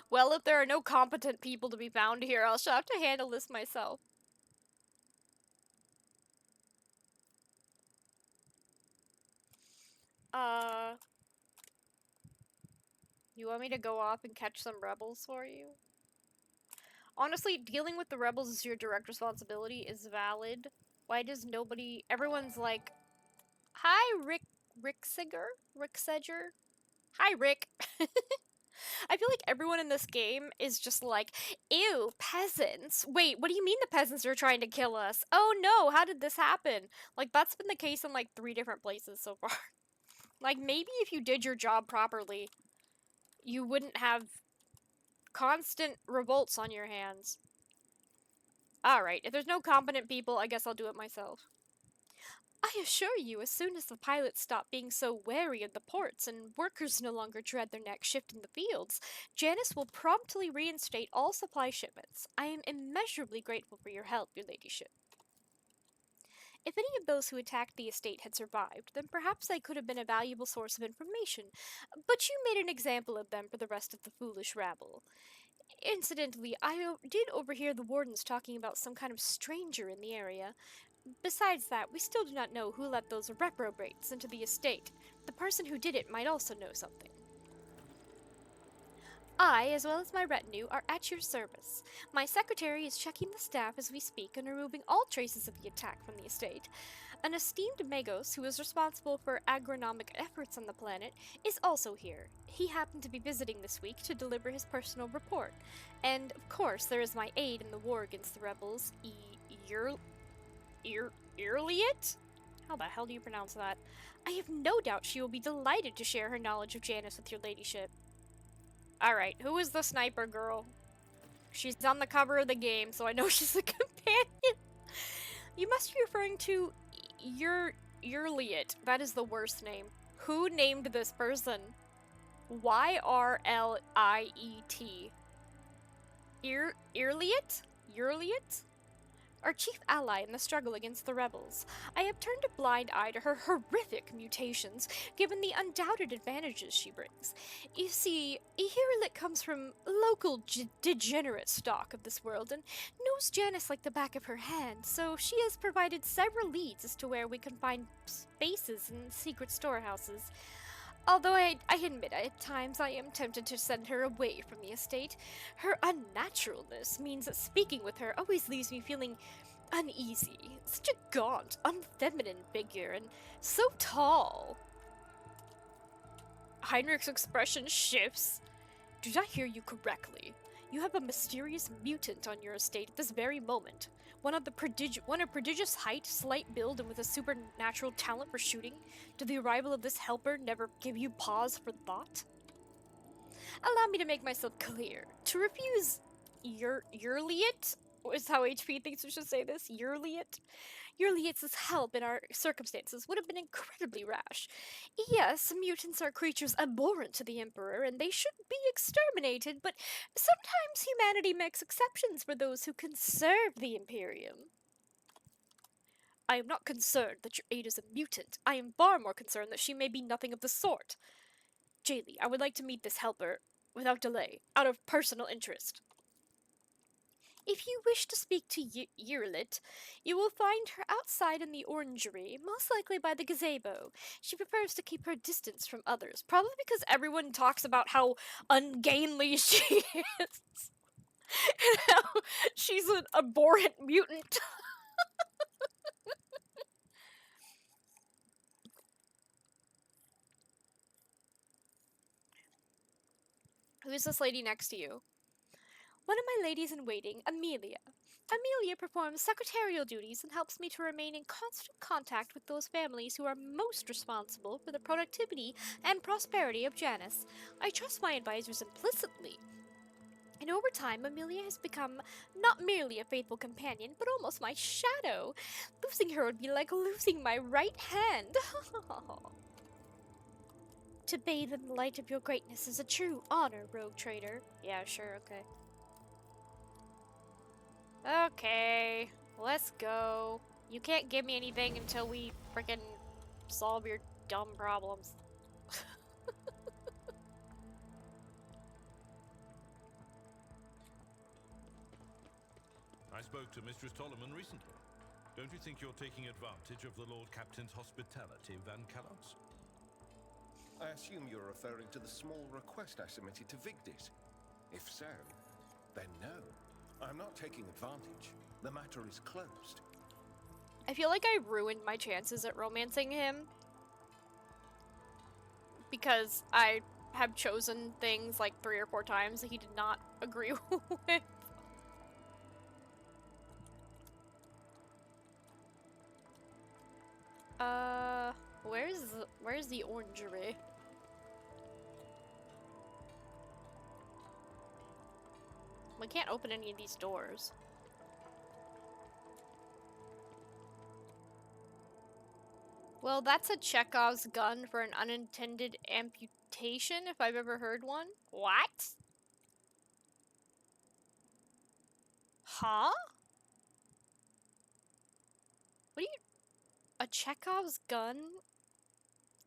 Well, if there are no competent people to be found here, I'll have to handle this myself. You want me to go off and catch some rebels for you? Honestly, dealing with the rebels is your direct responsibility is valid. Why does nobody... Everyone's like, hi, Rickseger? Hi, Rick. I feel like everyone in this game is just like, ew, peasants. Wait, what do you mean the peasants are trying to kill us? Oh no, how did this happen? Like, that's been the case in like 3 different places so far. Like, maybe if you did your job properly, you wouldn't have constant revolts on your hands. Alright, if there's no competent people, I guess I'll do it myself. I assure you, as soon as the pilots stop being so wary of the ports and workers no longer dread their next shift in the fields, Janus will promptly reinstate all supply shipments. I am immeasurably grateful for your help, your ladyship. If any of those who attacked the estate had survived, then perhaps I could have been a valuable source of information, but you made an example of them for the rest of the foolish rabble. Incidentally, I did overhear the wardens talking about some kind of stranger in the area. Besides that, we still do not know who let those reprobates into the estate. The person who did it might also know something. I, as well as my retinue, are at your service. My secretary is checking the staff as we speak and removing all traces of the attack from the estate. An esteemed Magos, who is responsible for agronomic efforts on the planet, is also here. He happened to be visiting this week to deliver his personal report. And, of course, there is my aide in the war against the rebels, Irliet? How the hell do you pronounce that? I have no doubt she will be delighted to share her knowledge of Janus with your ladyship. Alright, who is the sniper girl? She's on the cover of the game, so I know she's a companion. You must be referring to Irliet. That is the worst name. Who named this person? Yrliet? Irliet? Irliet? Our chief ally in the struggle against the rebels. I have turned a blind eye to her horrific mutations, given the undoubted advantages she brings. You see, Ihirlit comes from local degenerate stock of this world and knows Janus like the back of her hand, so she has provided several leads as to where we can find spaces and secret storehouses. Although I admit at times I am tempted to send her away from the estate. Her unnaturalness means that speaking with her always leaves me feeling uneasy. Such a gaunt, unfeminine figure, and so tall. Heinrich's expression shifts. Did I hear you correctly? You have a mysterious mutant on your estate at this very moment. One of prodigious height, slight build, and with a supernatural talent for shooting. Did the arrival of this helper never give you pause for thought? Allow me to make myself clear. To refuse Yurliet, is how HP thinks we should say this, Yurliet's help in our circumstances would have been incredibly rash. Yes, mutants are creatures abhorrent to the Emperor, and they should be exterminated, but sometimes humanity makes exceptions for those who can serve the Imperium. I am not concerned that your aide is a mutant. I am far more concerned that she may be nothing of the sort. Jaylee, I would like to meet this helper without delay, out of personal interest. If you wish to speak to Yurlit, you will find her outside in the orangery, most likely by the gazebo. She prefers to keep her distance from others, probably because everyone talks about how ungainly she is. And how she's an abhorrent mutant. Who's this lady next to you? One of my ladies in waiting, Amelia. Amelia performs secretarial duties and helps me to remain in constant contact with those families who are most responsible for the productivity and prosperity of Janus. I trust my advisors implicitly. And over time, Amelia has become not merely a faithful companion, but almost my shadow. Losing her would be like losing my right hand. To bathe in the light of your greatness is a true honor, rogue trader. Yeah, sure, okay. Okay, let's go. You can't give me anything until we frickin' solve your dumb problems. I spoke to Mistress Tollerman recently. Don't you think you're taking advantage of the Lord Captain's hospitality, Van Callows? I assume you're referring to the small request I submitted to Vigdis. If so, then no. I'm not taking advantage. The matter is closed. I feel like I ruined my chances at romancing him. Because I have chosen things like 3 or 4 times that he did not agree with. Where's the orangery? We can't open any of these doors. Well, that's a Chekhov's gun for an unintended amputation, if I've ever heard one. What? Huh? What are you... A Chekhov's gun?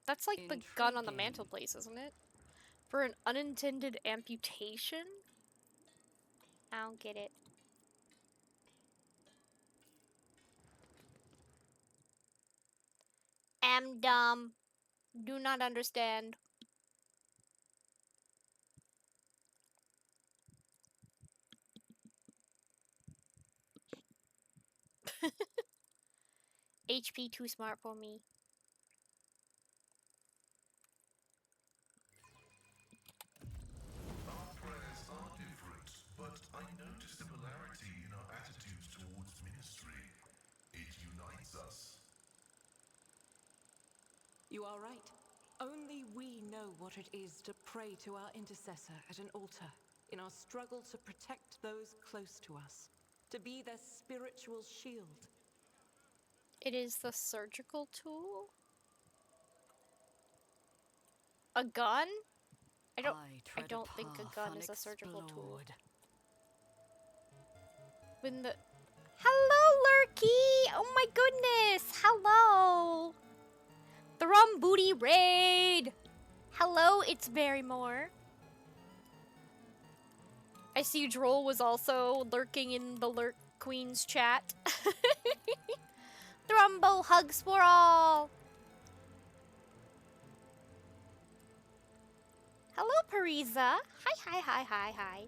That's like the gun on the mantelpiece, isn't it? For an unintended amputation? I don't get it. Am dumb. Do not understand. HP too smart for me. Our prayers are different, but I notice similarity in our attitudes towards ministry. It unites us. You are right. Only we know what it is to pray to our intercessor at an altar in our struggle to protect those close to us, to be their spiritual shield. It is the surgical tool? A gun? I don't think a gun is a surgical tool. When the... Hello, Lurky! Oh my goodness! Hello! Thrum Booty Raid! Hello, it's Barrymore. I see Droll was also lurking in the Lurk Queen's chat. Thrumbo hugs for all! Hello, Parisa. Hi.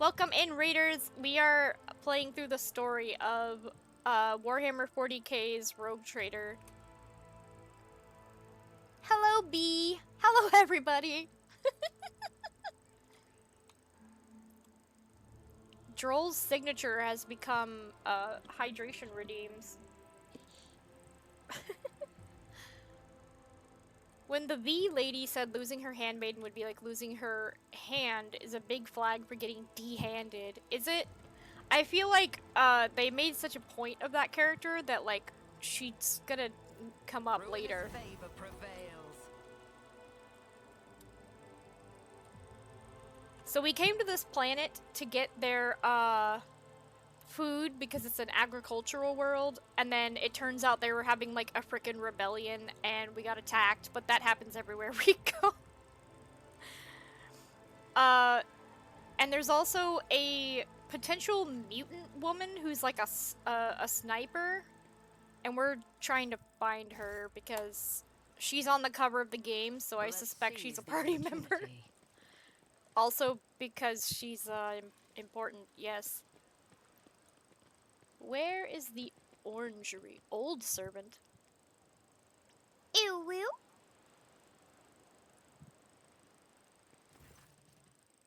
Welcome in, Raiders. We are playing through the story of Warhammer 40k's Rogue Trader. Hello, B. Hello, everybody. Droll's signature has become hydration redeems. When the V lady said losing her handmaiden would be like losing her hand is a big flag for getting de-handed. Is it? I feel like they made such a point of that character that like she's gonna come up later. Favor prevails. So we came to this planet to get their food because it's an agricultural world, and then it turns out they were having like a frickin' rebellion and we got attacked, but that happens everywhere we go. And there's also a potential mutant woman who's like a sniper, and we're trying to find her because she's on the cover of the game, so I suspect she's a party member. Also because she's important, yes. Where is the orangery? Old servant. Ew, will?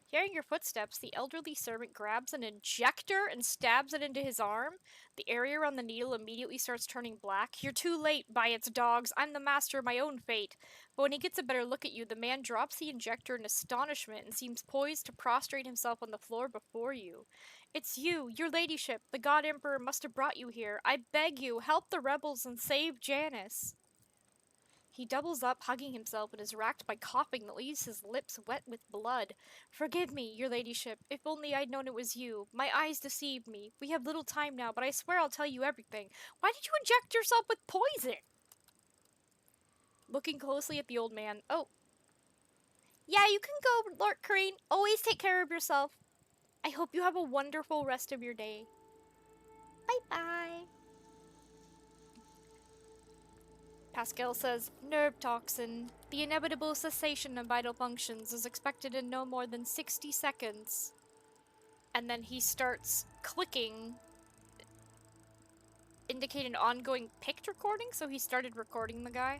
Hearing your footsteps, the elderly servant grabs an injector and stabs it into his arm. The area around the needle immediately starts turning black. You're too late, by its dogs. I'm the master of my own fate. But when he gets a better look at you, the man drops the injector in astonishment and seems poised to prostrate himself on the floor before you. It's you, your ladyship. The God Emperor must have brought you here. I beg you, help the rebels and save Janus. He doubles up, hugging himself, and is racked by coughing that leaves his lips wet with blood. Forgive me, your ladyship. If only I'd known it was you. My eyes deceived me. We have little time now, but I swear I'll tell you everything. Why did you inject yourself with poison? Looking closely at the old man. Oh. Yeah, you can go, Lord Crane. Always take care of yourself. I hope you have a wonderful rest of your day. Bye-bye. Pascal says, nerve toxin. The inevitable cessation of vital functions is expected in no more than 60 seconds. And then he starts clicking, indicate an ongoing pict recording, so he started recording the guy.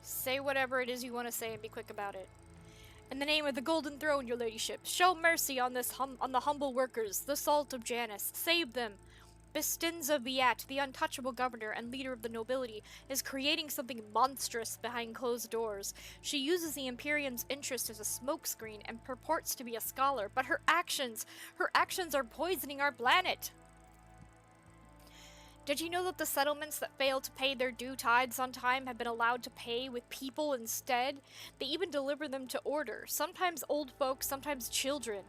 Say whatever it is you want to say and be quick about it. In the name of the Golden Throne, your ladyship, show mercy on the humble workers, the salt of Janus. Save them. Bestinza Viat, the untouchable governor and leader of the nobility, is creating something monstrous behind closed doors. She uses the Imperium's interest as a smokescreen and purports to be a scholar, but her actions are poisoning our planet. Did you know that the settlements that fail to pay their due tithes on time have been allowed to pay with people instead? They even deliver them to order, sometimes old folks, sometimes children.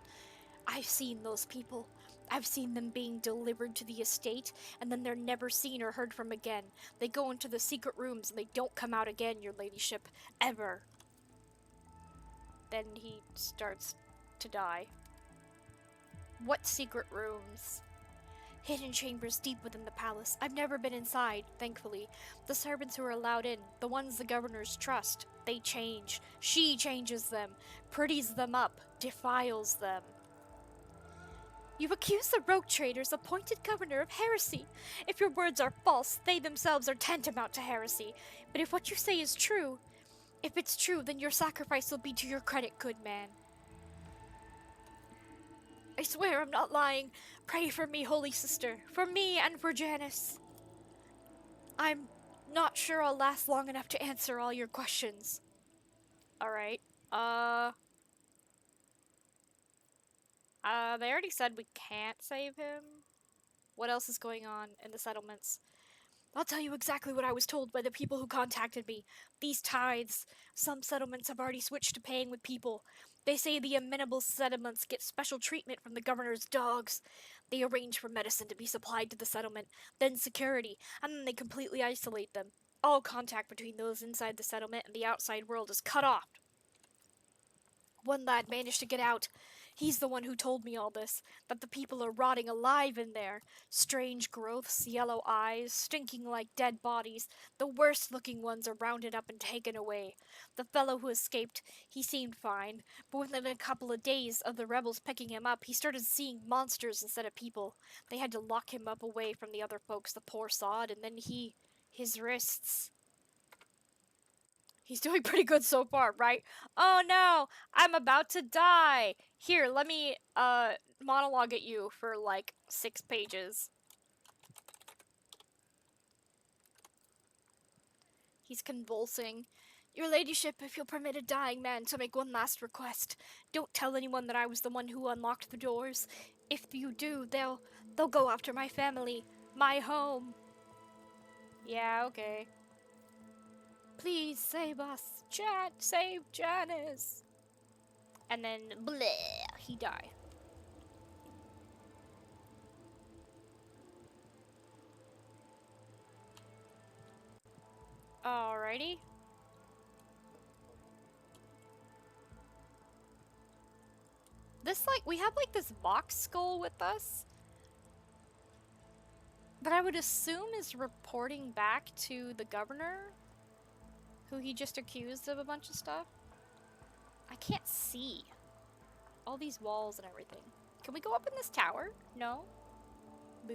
I've seen those people. I've seen them being delivered to the estate, and then they're never seen or heard from again. They go into the secret rooms, and they don't come out again, your ladyship. Ever. Then he starts to die. What secret rooms? Hidden chambers deep within the palace. I've never been inside, thankfully. The servants who are allowed in, the ones the governors trust, they change. She changes them, pretties them up, defiles them. You've accused the rogue traders, appointed governor, of heresy. If your words are false, they themselves are tantamount to heresy. But if what you say is true, if it's true, then your sacrifice will be to your credit, good man. I swear I'm not lying. Pray for me, holy sister. For me and for Janus. I'm not sure I'll last long enough to answer all your questions. Alright. They already said we can't save him. What else is going on in the settlements? I'll tell you exactly what I was told by the people who contacted me. These tithes. Some settlements have already switched to paying with people. They say the amenable settlements get special treatment from the governor's dogs. They arrange for medicine to be supplied to the settlement, then security, and then they completely isolate them. All contact between those inside the settlement and the outside world is cut off. One lad managed to get out. He's the one who told me all this, that the people are rotting alive in there. Strange growths, yellow eyes, stinking like dead bodies. The worst-looking ones are rounded up and taken away. The fellow who escaped, he seemed fine, but within a couple of days of the rebels picking him up, he started seeing monsters instead of people. They had to lock him up away from the other folks, the poor sod, and then his wrists... He's doing pretty good so far, right? Oh no, I'm about to die. Here, let me monologue at you for like 6 pages. He's convulsing. Your ladyship, if you'll permit a dying man to make one last request, don't tell anyone that I was the one who unlocked the doors. If you do, they'll go after my family, my home. Yeah, okay. Please save us. Save Janus. And then, bleh, he died. Alrighty. This, like, we have, like, this box skull with us. But I would assume is reporting back to the governor, who he just accused of a bunch of stuff. I can't see all these walls and everything. Can we go up in this tower? No? Boo.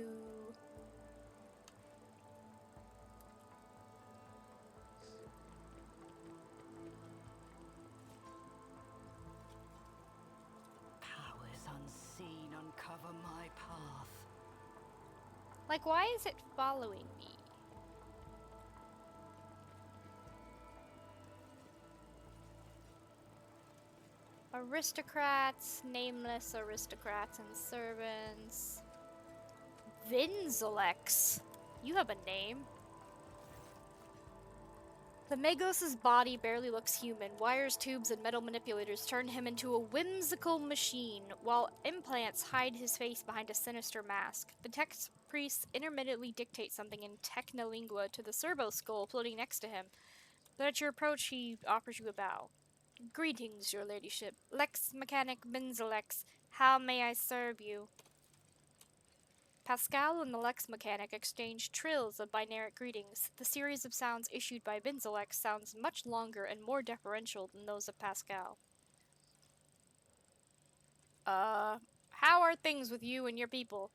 Powers unseen uncover my path. Like, why is it following me? Aristocrats, nameless aristocrats and servants. Vinzelex. You have a name. The Magos' body barely looks human. Wires, tubes, and metal manipulators turn him into a whimsical machine, while implants hide his face behind a sinister mask. The tech priests intermittently dictate something in technolingua to the servo skull floating next to him. But at your approach, he offers you a bow. Greetings, your ladyship. Lex Mechanic Benzelex. How may I serve you? Pascal and the Lex Mechanic exchange trills of binary greetings. The series of sounds issued by Benzelex sounds much longer and more deferential than those of Pascal. How are things with you and your people?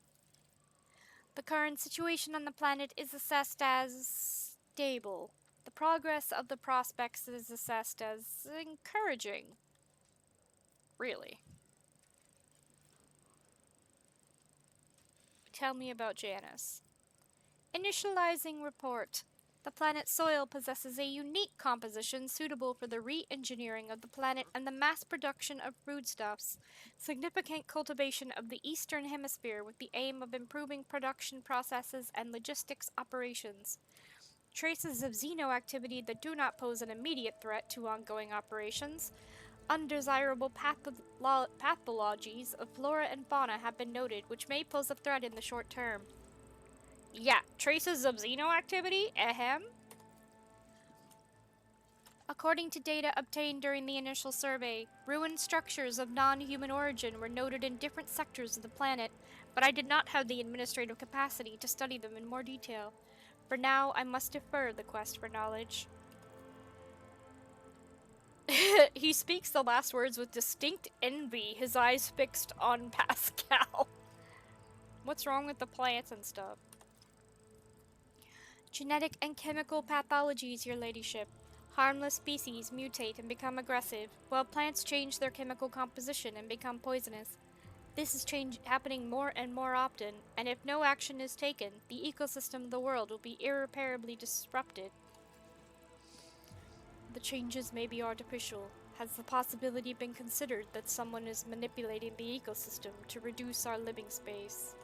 The current situation on the planet is assessed as stable. The progress of the prospects is assessed as encouraging. Really? Tell me about Janus. Initializing report. The planet's soil possesses a unique composition suitable for the re-engineering of the planet and the mass production of foodstuffs. Significant cultivation of the Eastern Hemisphere with the aim of improving production processes and logistics operations. Traces of xenoactivity that do not pose an immediate threat to ongoing operations. Undesirable pathologies of flora and fauna have been noted, which may pose a threat in the short term. Yeah, traces of xenoactivity? Ahem. According to data obtained during the initial survey, ruined structures of non-human origin were noted in different sectors of the planet, but I did not have the administrative capacity to study them in more detail. For now, I must defer the quest for knowledge. He speaks the last words with distinct envy, his eyes fixed on Pascal. What's wrong with the plants and stuff? Genetic and chemical pathologies, your ladyship. Harmless species mutate and become aggressive, while plants change their chemical composition and become poisonous. This is happening more and more often, and if no action is taken, the ecosystem of the world will be irreparably disrupted. The changes may be artificial. Has the possibility been considered that someone is manipulating the ecosystem to reduce our living space?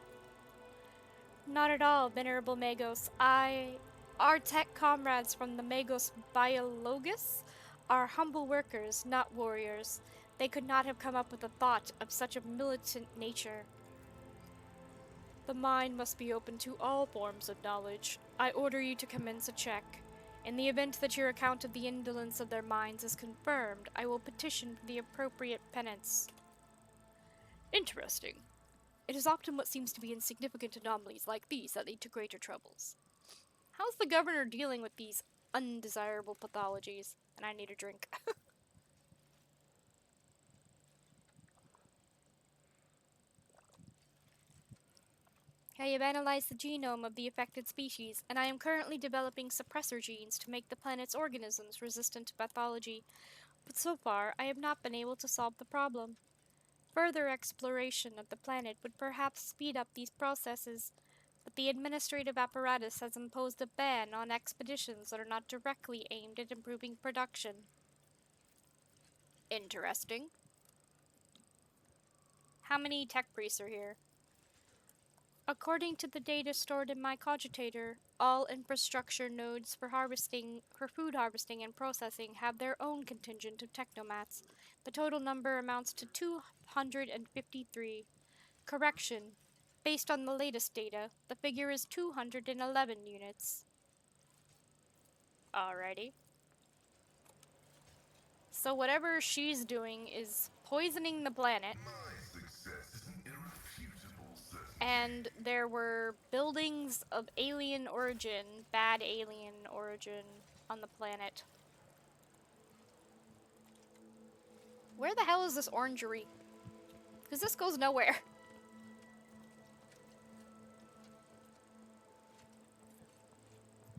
Not at all, Venerable Magos. Our tech comrades from the Magos Biologus are humble workers, not warriors. They could not have come up with a thought of such a militant nature. The mind must be open to all forms of knowledge. I order you to commence a check. In the event that your account of the indolence of their minds is confirmed, I will petition for the appropriate penance. Interesting. It is often what seems to be insignificant anomalies like these that lead to greater troubles. How's the governor dealing with these undesirable pathologies? And I need a drink. I have analyzed the genome of the affected species, and I am currently developing suppressor genes to make the planet's organisms resistant to pathology. But so far, I have not been able to solve the problem. Further exploration of the planet would perhaps speed up these processes, but the administrative apparatus has imposed a ban on expeditions that are not directly aimed at improving production. Interesting. How many tech priests are here? According to the data stored in my cogitator, all infrastructure nodes for food harvesting and processing have their own contingent of technomats. The total number amounts to 253. Correction. Based on the latest data, the figure is 211 units. Alrighty. So whatever she's doing is poisoning the planet. My success is an irrefutable certainty. And there were buildings of alien origin, bad alien origin, on the planet. Where the hell is this orangery? Because this goes nowhere.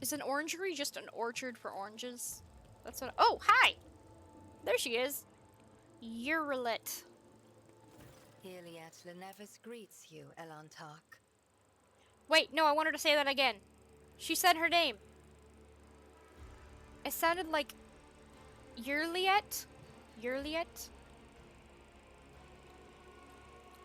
Is an orangery just an orchard for oranges? That's what. Oh, hi! There she is. Urilet. Iliad Lenevis greets you, Elantark. Wait, no, I want her to say that again. She said her name. It sounded like Yurliet? Yurliet?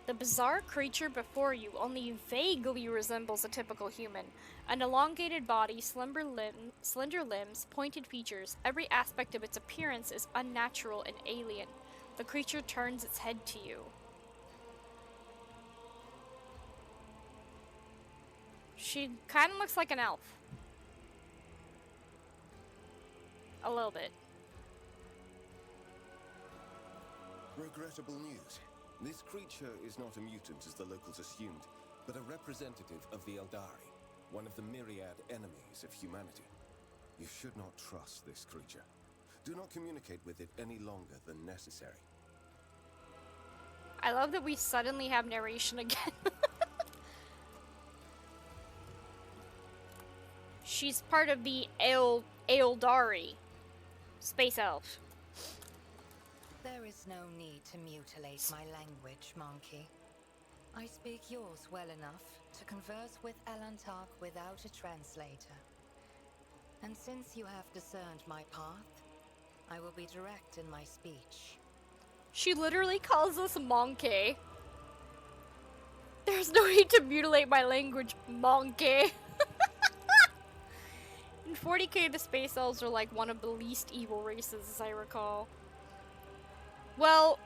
The bizarre creature before you only vaguely resembles a typical human. An elongated body, slender limbs, pointed features. Every aspect of its appearance is unnatural and alien. The creature turns its head to you. She kind of looks like an elf. A little bit. Regrettable news. This creature is not a mutant as the locals assumed, but a representative of the Eldari, one of the myriad enemies of humanity. You should not trust this creature. Do not communicate with it any longer than necessary. I love that we suddenly have narration again. She's part of the Eldari. Space elf. There is no need to mutilate my language, monkey. I speak yours well enough to converse with Elantark without a translator. And since you have discerned my path, I will be direct in my speech. She literally calls us monkey. There's no need to mutilate my language, monkey. In 40k, the space elves are like one of the least evil races, as I recall. Well,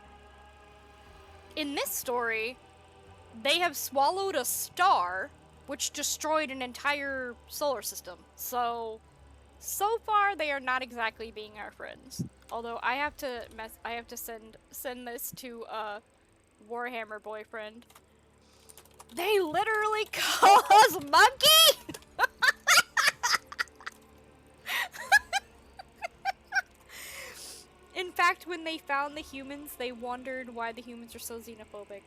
in this story, they have swallowed a star, which destroyed an entire solar system. So far they are not exactly being our friends. Although I have to send this to Warhammer boyfriend. They literally call us monkey. In fact, when they found the humans, they wondered why the humans are so xenophobic.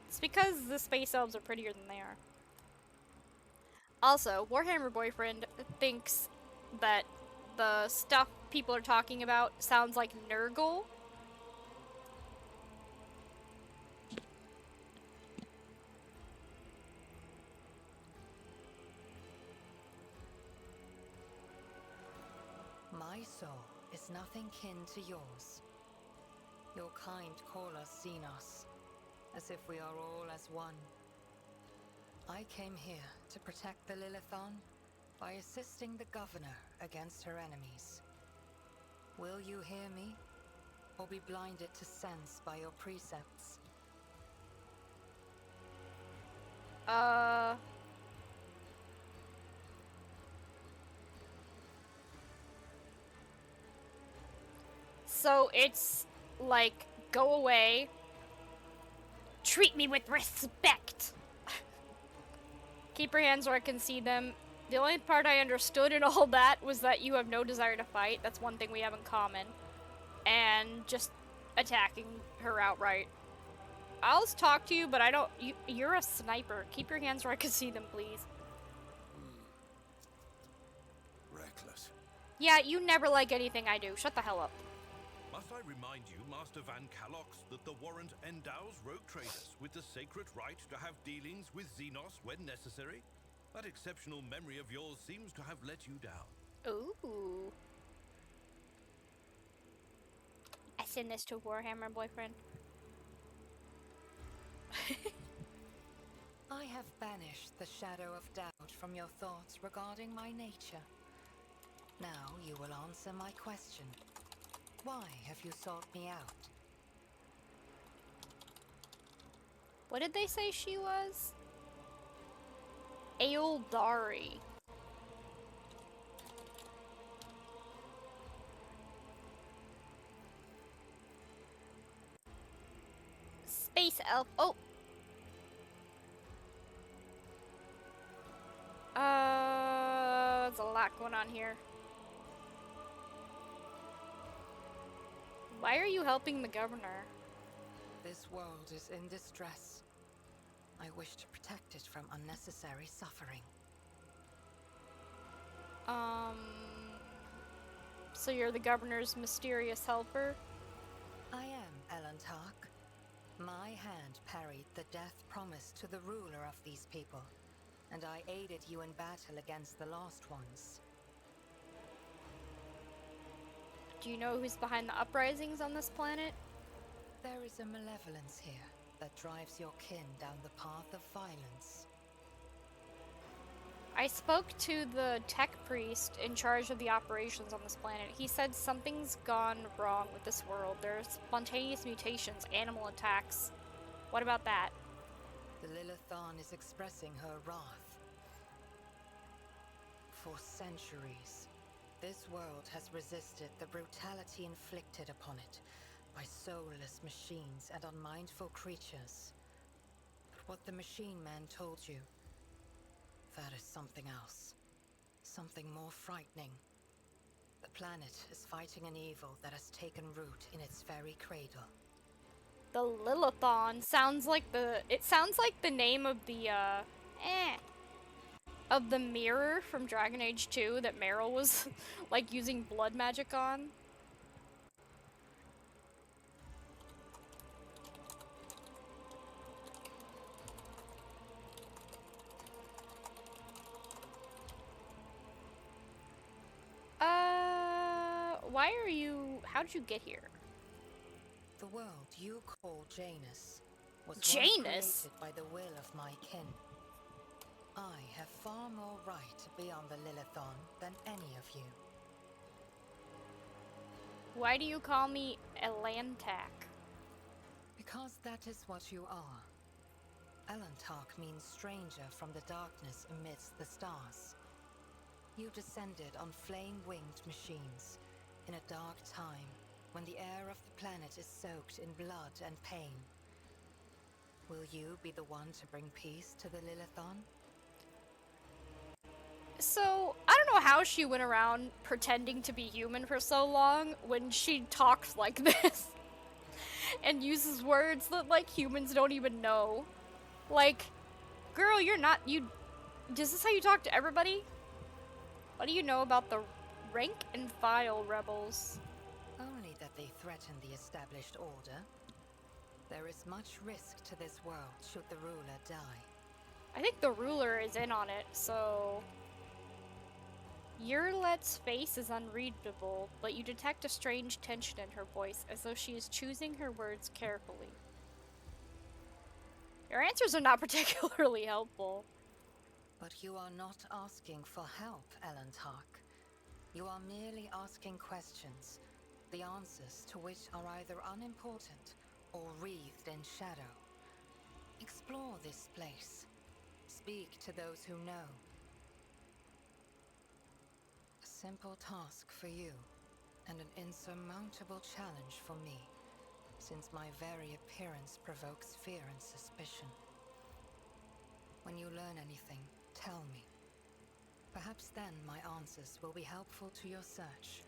It's because the space elves are prettier than they are. Also, Warhammer Boyfriend thinks that the stuff people are talking about sounds like Nurgle. My soul is nothing kin to yours. Your kind call us Xenos, as if we are all as one. I came here to protect the Lilithon by assisting the governor against her enemies. Will you hear me, or be blinded to sense by your precepts? So it's like, go away. Treat me with respect. Keep your hands where I can see them. The only part I understood in all that was that you have no desire to fight. That's one thing we have in common. And just attacking her outright. I'll talk to you, but I don't. You're a sniper. Keep your hands where I can see them, please. Reckless. Yeah, you never like anything I do. Shut the hell up. Must I remind you, Master Van Calox, that the warrant endows rogue traders with the sacred right to have dealings with Xenos when necessary? That exceptional memory of yours seems to have let you down. Ooh. I send this to Warhammer boyfriend. I have banished the shadow of doubt from your thoughts regarding my nature. Now you will answer my question. Why have you sought me out? What did they say she was? Eldari. Space elf. Oh. There's a lot going on here. Why are you helping the governor? This world is in distress. I wish to protect it from unnecessary suffering. So you're the governor's mysterious helper? I am Elantark. My hand parried the death promised to the ruler of these people, and I aided you in battle against the Lost Ones. Do you know who's behind the uprisings on this planet? There is a malevolence here that drives your kin down the path of violence. I spoke to the tech priest in charge of the operations on this planet. He said something's gone wrong with this world. There's spontaneous mutations, animal attacks. What about that? The Lilithon is expressing her wrath. For centuries, this world has resisted the brutality inflicted upon it by soulless machines and unmindful creatures. But what the machine man told you, that is something else. Something more frightening. The planet is fighting an evil that has taken root in its very cradle. The Lilithon sounds like the name of the of the mirror from Dragon Age 2 that Meryl was like using blood magic on. Why are you... How did you get here? The world you call Janus was once Janus? created by the will of my kin. I have far more right to be on the Lilithon than any of you. Why do you call me Elantak? Because that is what you are. Elantark means stranger from the darkness amidst the stars. You descended on flame-winged machines in a dark time when the air of the planet is soaked in blood and pain. Will you be the one to bring peace to the Lilithon? So, I don't know how she went around pretending to be human for so long when she talks like this. And uses words that, like, humans don't even know. Like, girl, you're not, is this how you talk to everybody? What do you know about the rank and file rebels? Only that they threaten the established order. There is much risk to this world should the ruler die. I think the ruler is in on it, so... Yurlet's face is unreadable, but you detect a strange tension in her voice, as though she is choosing her words carefully. Your answers are not particularly helpful. But you are not asking for help, Elantark. You are merely asking questions, the answers to which are either unimportant or wreathed in shadow. Explore this place. Speak to those who know. A simple task for you, and an insurmountable challenge for me, since my very appearance provokes fear and suspicion. When you learn anything, tell me. Perhaps then my answers will be helpful to your search.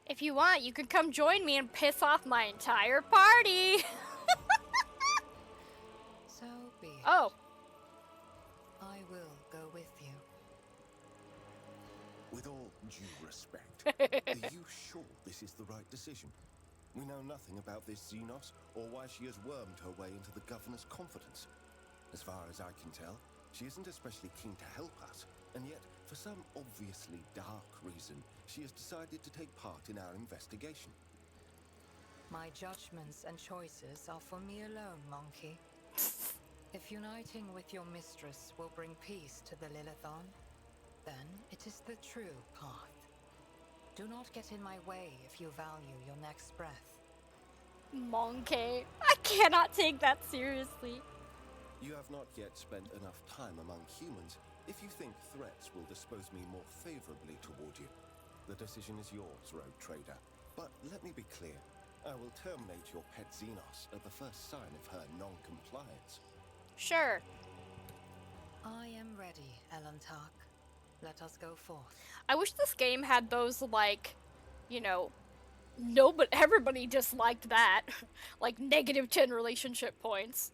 If you want, you can come join me and piss off my entire party! be it. Oh. I will go with you. With all due respect, are you sure this is the right decision? We know nothing about this Xenos or why she has wormed her way into the governor's confidence. As far as I can tell, she isn't especially keen to help us, and yet, for some obviously dark reason, she has decided to take part in our investigation. My judgments and choices are for me alone, monkey. If uniting with your mistress will bring peace to the Lilithon, then it is the true path. Do not get in my way if you value your next breath. Monkey. I cannot take that seriously. You have not yet spent enough time among humans if you think threats will dispose me more favorably toward you. The decision is yours, rogue trader. But let me be clear. I will terminate your pet Xenos at the first sign of her non-compliance. Sure. I am ready, Elantark. Let us go forth. I wish this game had those, like, you know, no, but everybody disliked that. Like, -10 relationship points.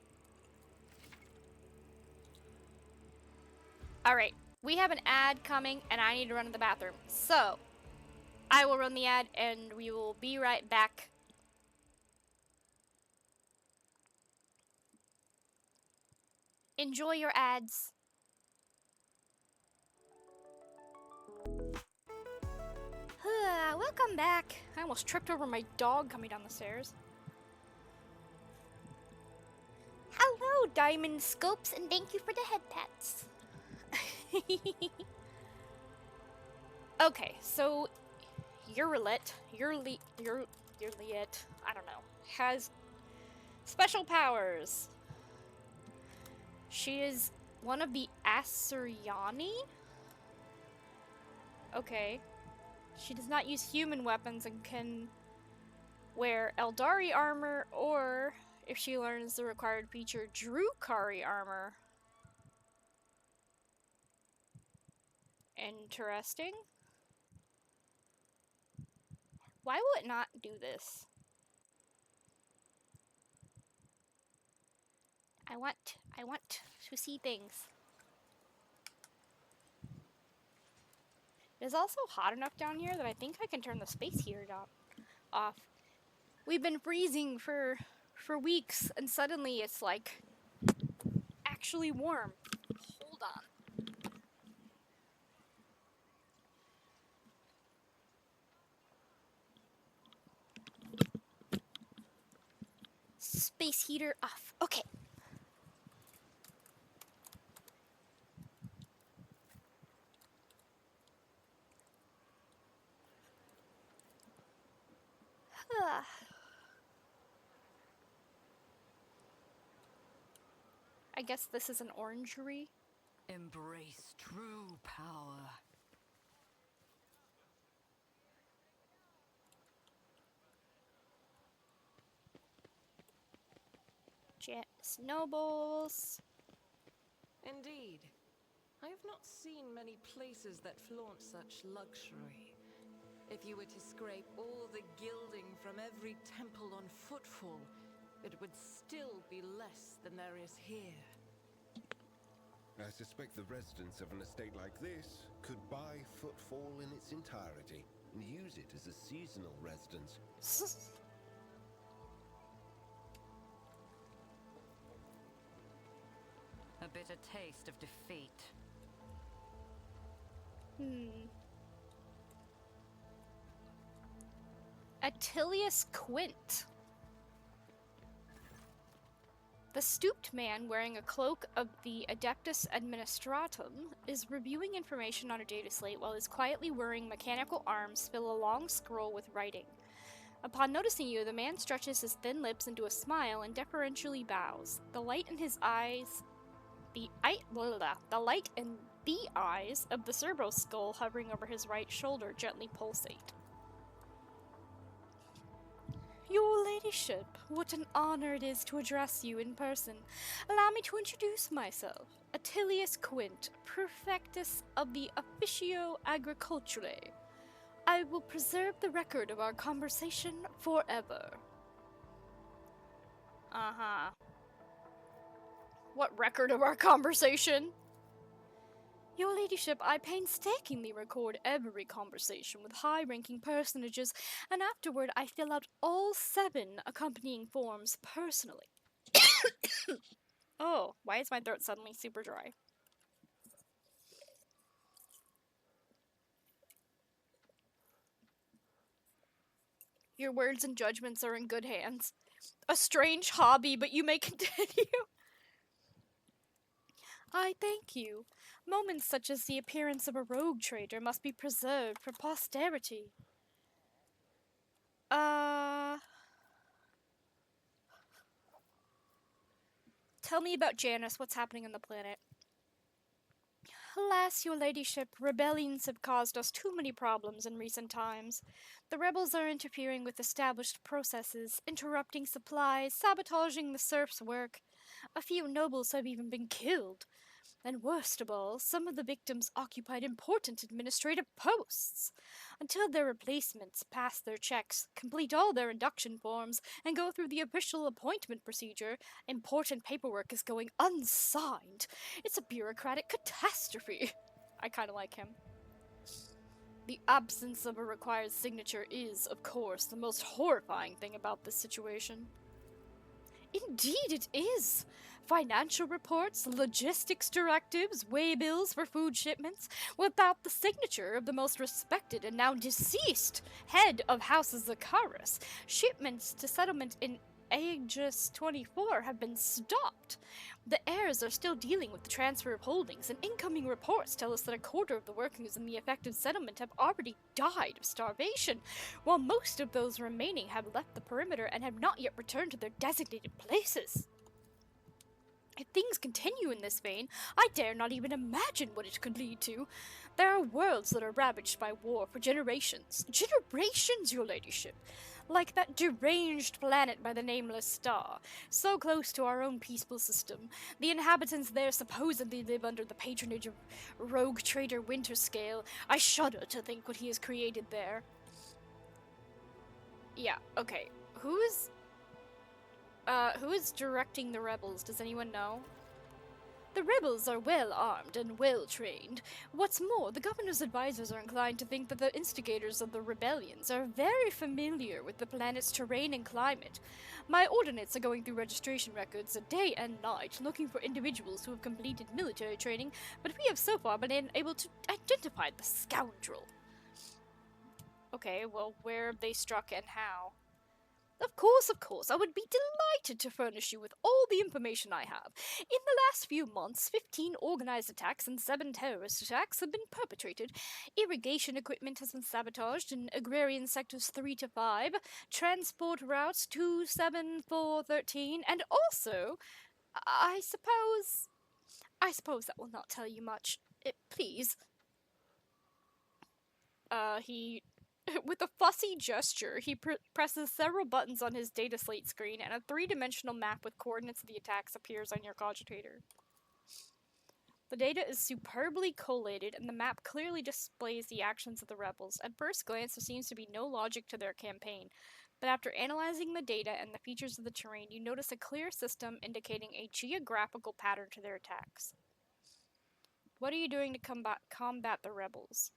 Alright, we have an ad coming, and I need to run to the bathroom. So, I will run the ad, and we will be right back. Enjoy your ads. Welcome back. I almost tripped over my dog coming down the stairs. Hello, Diamond Scopes, and thank you for the head pats. Okay, so Urilit, I don't know, has special powers. She is one of the Asuryani? Okay. She does not use human weapons and can wear Eldari armor, or, if she learns the required feature, Drukari armor. Interesting. Why will it not do this? I want to see things. It is also hot enough down here that I think I can turn the space heater off. We've been freezing for weeks, and suddenly it's like actually warm. Hold on. Space heater off. Okay. I guess this is an orangery. Embrace true power. Janus nobles. Indeed. I have not seen many places that flaunt such luxury. If you were to scrape all the gilding from every temple on footfall, it would still be less than there is here. I suspect the residents of an estate like this could buy Footfall in its entirety and use it as a seasonal residence. A bitter taste of defeat. Attilius Quint. The stooped man wearing a cloak of the Adeptus Administratum is reviewing information on a data slate while his quietly whirring mechanical arms fill a long scroll with writing. Upon noticing you, the man stretches his thin lips into a smile and deferentially bows. The light in his eyes, the light in the eyes of the Cerberus skull hovering over his right shoulder gently pulsate. Your ladyship, what an honor it is to address you in person. Allow me to introduce myself. Attilius Quint, Prefectus of the Officio Agriculturae. I will preserve the record of our conversation forever. Uh-huh. What record of our conversation? Your ladyship, I painstakingly record every conversation with high-ranking personages, and afterward I fill out all 7 accompanying forms personally. Oh, why is my throat suddenly super dry? Your words and judgments are in good hands. A strange hobby, but you may continue. I thank you. Moments such as the appearance of a rogue trader must be preserved for posterity. Tell me about Janus, what's happening on the planet? Alas, your ladyship, rebellions have caused us too many problems in recent times. The rebels are interfering with established processes, interrupting supplies, sabotaging the serfs' work. A few nobles have even been killed. And worst of all, some of the victims occupied important administrative posts. Until their replacements pass their checks, complete all their induction forms, and go through the official appointment procedure, important paperwork is going unsigned. It's a bureaucratic catastrophe. I kinda like him. The absence of a required signature is, of course, the most horrifying thing about this situation. Indeed it is! Financial reports, logistics directives, waybills for food shipments, without the signature of the most respected and now deceased head of House Zacharis. Shipments to settlement in Aegis 24 have been stopped. The heirs are still dealing with the transfer of holdings, and incoming reports tell us that a quarter of the workers in the affected settlement have already died of starvation, while most of those remaining have left the perimeter and have not yet returned to their designated places. If things continue in this vein, I dare not even imagine what it could lead to. There are worlds that are ravaged by war for generations. Generations, your ladyship. Like that deranged planet by the nameless star, so close to our own peaceful system. The inhabitants there supposedly live under the patronage of rogue trader Winterscale. I shudder to think what he has created there. Yeah, okay. Who is directing the rebels? Does anyone know? The rebels are well armed and well trained. What's more, the governor's advisors are inclined to think that the instigators of the rebellions are very familiar with the planet's terrain and climate. My ordinates are going through registration records day and night, looking for individuals who have completed military training, but we have so far been unable to identify the scoundrel. Okay, well, where have they struck and how? Of course, I would be delighted to furnish you with all the information I have. In the last few months, 15 organized attacks and 7 terrorist attacks have been perpetrated. Irrigation equipment has been sabotaged in agrarian sectors 3 to 5, transport routes 2, 7, 4, 13, and also, I suppose that will not tell you much. Please. With a fussy gesture, he presses several buttons on his data slate screen, and a 3-dimensional map with coordinates of the attacks appears on your cogitator. The data is superbly collated, and the map clearly displays the actions of the rebels. At first glance, there seems to be no logic to their campaign, but after analyzing the data and the features of the terrain, you notice a clear system indicating a geographical pattern to their attacks. What are you doing to combat the rebels?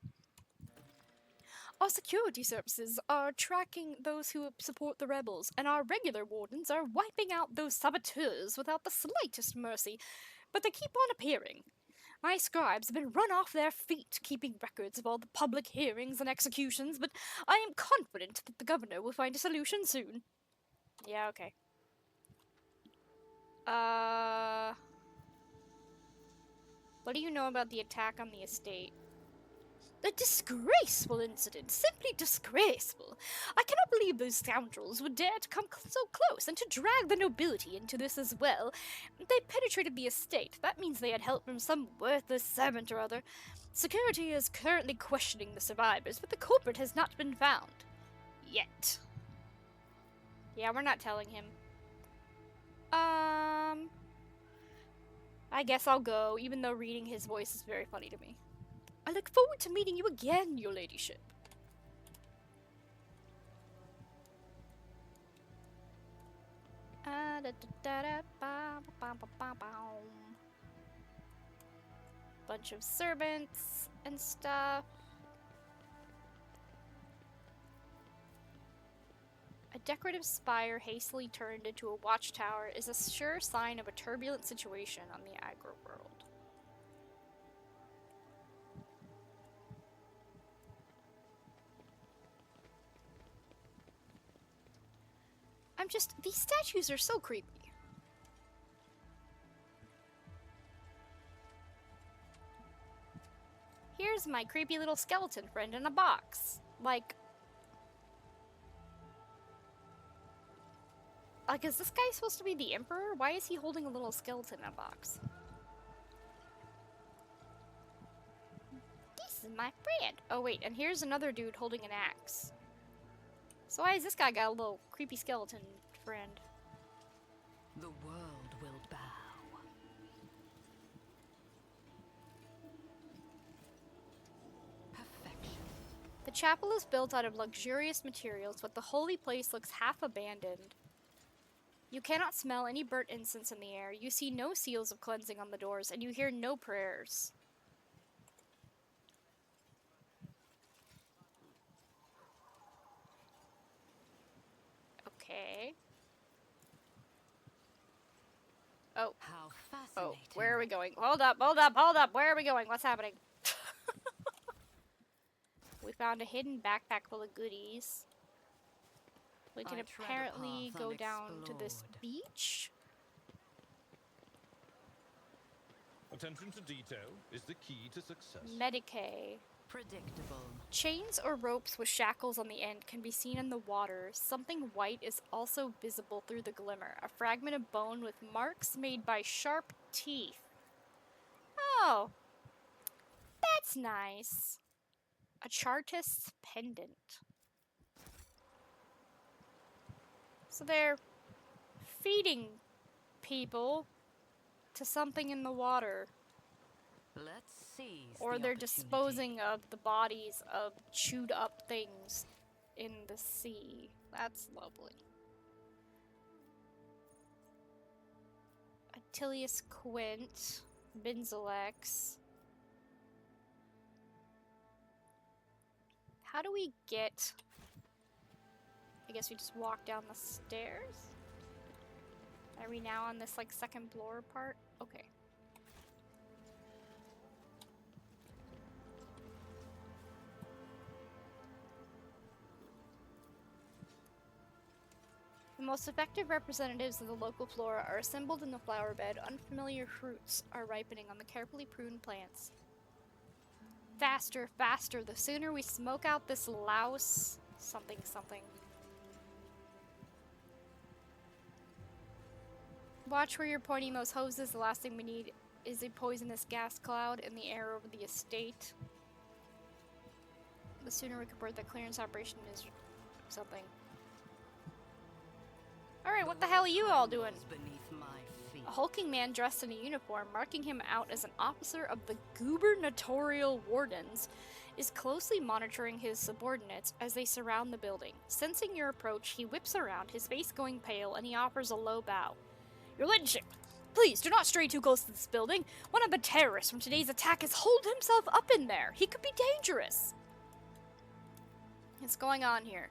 Our security services are tracking those who support the rebels, and our regular wardens are wiping out those saboteurs without the slightest mercy, but they keep on appearing. My scribes have been run off their feet keeping records of all the public hearings and executions, but I am confident that the governor will find a solution soon. Yeah, okay. What do you know about the attack on the estate? A disgraceful incident, simply disgraceful. I cannot believe those scoundrels would dare to come so close and to drag the nobility into this as well. They penetrated the estate. That means they had help from some worthless servant or other. Security is currently questioning the survivors, but the culprit has not been found. Yet. Yeah, we're not telling him. I guess I'll go, even though reading his voice is very funny to me. I look forward to meeting you again, your ladyship. Da, da, da, da, ba. Bunch of servants and stuff. A decorative spire hastily turned into a watchtower is a sure sign of a turbulent situation on the agro world. These statues are so creepy. Here's my creepy little skeleton friend in a box. Like, is this guy supposed to be the emperor? Why is he holding a little skeleton in a box? This is my friend. Oh wait, and here's another dude holding an axe. So why has this guy got a little creepy skeleton friend? The world will bow. Perfection. The chapel is built out of luxurious materials, but the holy place looks half abandoned. You cannot smell any burnt incense in the air, you see no seals of cleansing on the doors, and you hear no prayers. Okay. Oh. How Oh, fascinating. where are we going? Hold up, hold up, hold up! Where are we going? What's happening? We found a hidden backpack full of goodies. We can I tread a apparently path go down to this unexplored. beach. Attention to detail is the key to success. Medicae. Predictable. Chains or ropes with shackles on the end can be seen in the water. Something white is also visible through the glimmer. A fragment of bone with marks made by sharp teeth. Oh. That's nice. A Chartist's pendant. So they're feeding people to something in the water. Let's seize Or the they're opportunity. disposing of the bodies of chewed up things in the sea. That's lovely. Attilius Quint, Benzilex. How do we get... I guess we just walk down the stairs? Are we now on this, like, second floor part? Okay. The most effective representatives of the local flora are assembled in the flower bed. Unfamiliar fruits are ripening on the carefully pruned plants. Faster, faster, the sooner we smoke out this louse... something, something. Watch where you're pointing those hoses. The last thing we need is a poisonous gas cloud in the air over the estate. The sooner we complete the clearance operation is something. Alright, what the hell are you all doing? Beneath my feet. A hulking man dressed in a uniform, marking him out as an officer of the gubernatorial wardens, is closely monitoring his subordinates as they surround the building. Sensing your approach, he whips around, his face going pale, and he offers a low bow. Your Ladyship, please do not stray too close to this building. One of the terrorists from today's attack has holed himself up in there. He could be dangerous. What's going on here?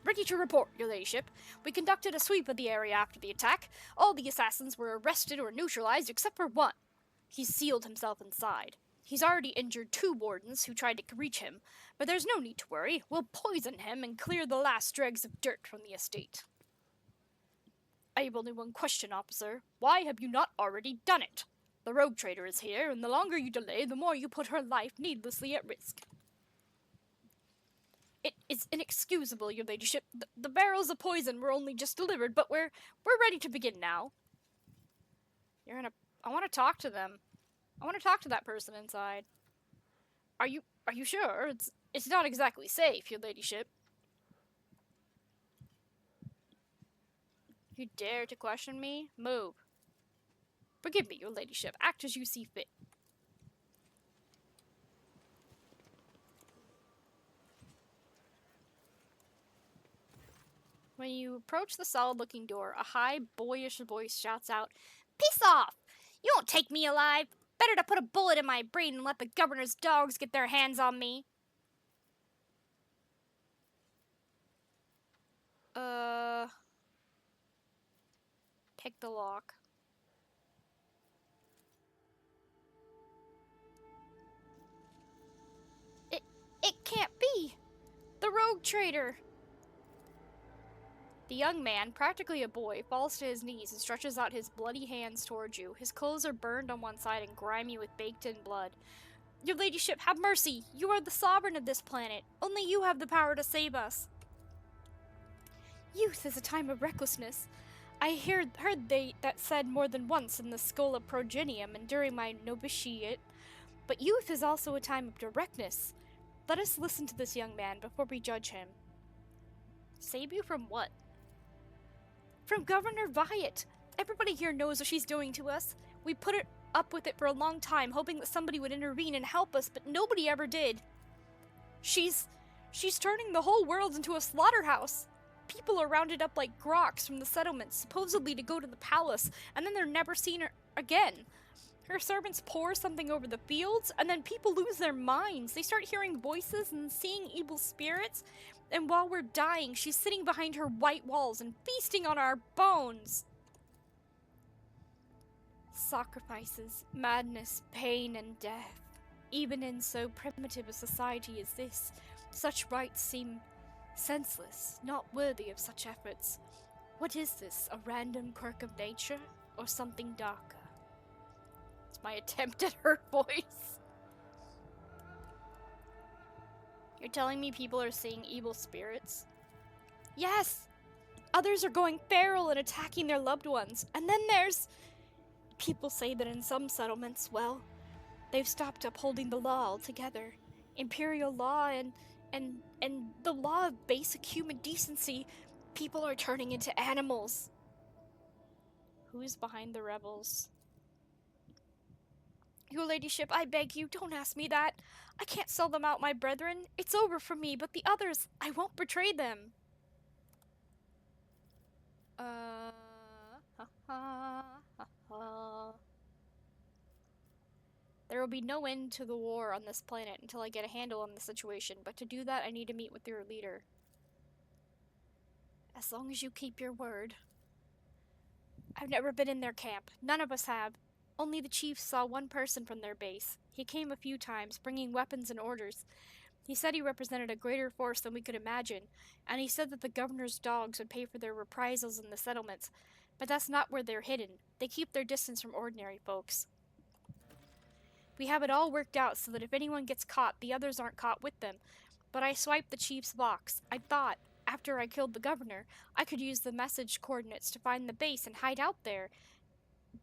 Ready to report, Your Ladyship. We conducted a sweep of the area after the attack. All the assassins were arrested or neutralized except for one. He's sealed himself inside. He's already injured 2 wardens who tried to reach him, but there's no need to worry. We'll poison him and clear the last dregs of dirt from the estate. I have only one question, officer. Why have you not already done it? The rogue trader is here, and the longer you delay, the more you put her life needlessly at risk. It is inexcusable, Your Ladyship. The barrels of poison were only just delivered, but we're ready to begin now. I want to talk to them. I want to talk to that person inside. Are you sure? It's not exactly safe, Your Ladyship. You dare to question me? Move. Forgive me, Your Ladyship. Act as you see fit. When you approach the solid-looking door, a high, boyish voice shouts out, Piss off! You won't take me alive. Better to put a bullet in my brain and let the governor's dogs get their hands on me. Pick the lock. It can't be! The rogue trader! The young man, practically a boy, falls to his knees and stretches out his bloody hands towards you. His clothes are burned on one side and grimy with baked-in blood. Your ladyship, have mercy! You are the sovereign of this planet. Only you have the power to save us. Youth is a time of recklessness. I heard that said more than once in the Schola Progenium and during my novitiate. But youth is also a time of directness. Let us listen to this young man before we judge him. Save you from what? From Governor Viat. Everybody here knows what she's doing to us. We put it up with it for a long time, hoping that somebody would intervene and help us, but nobody ever did. She's turning the whole world into a slaughterhouse. People are rounded up like groks from the settlements, supposedly to go to the palace, and then they're never seen again. Her servants pour something over the fields, and then people lose their minds. They start hearing voices and seeing evil spirits, and while we're dying, she's sitting behind her white walls and feasting on our bones. Sacrifices, madness, pain, and death. Even in so primitive a society as this, such rites seem senseless, not worthy of such efforts. What is this, a random quirk of nature, or something darker? It's my attempt at her voice. You're telling me people are seeing evil spirits? Yes! Others are going feral and attacking their loved ones. And then there's... People say that in some settlements, well, they've stopped upholding the law altogether. Imperial law and the law of basic human decency. People are turning into animals. Who's behind the rebels? Your ladyship, I beg you, don't ask me that. I can't sell them out, my brethren. It's over for me, but the others, I won't betray them. There will be no end to the war on this planet until I get a handle on the situation, but to do that I need to meet with your leader. As long as you keep your word. I've never been in their camp. None of us have. Only the chiefs saw one person from their base. He came a few times, bringing weapons and orders. He said he represented a greater force than we could imagine, and he said that the governor's dogs would pay for their reprisals in the settlements. But that's not where they're hidden. They keep their distance from ordinary folks. We have it all worked out so that if anyone gets caught, the others aren't caught with them. But I swiped the chief's box. I thought, after I killed the governor, I could use the message coordinates to find the base and hide out there.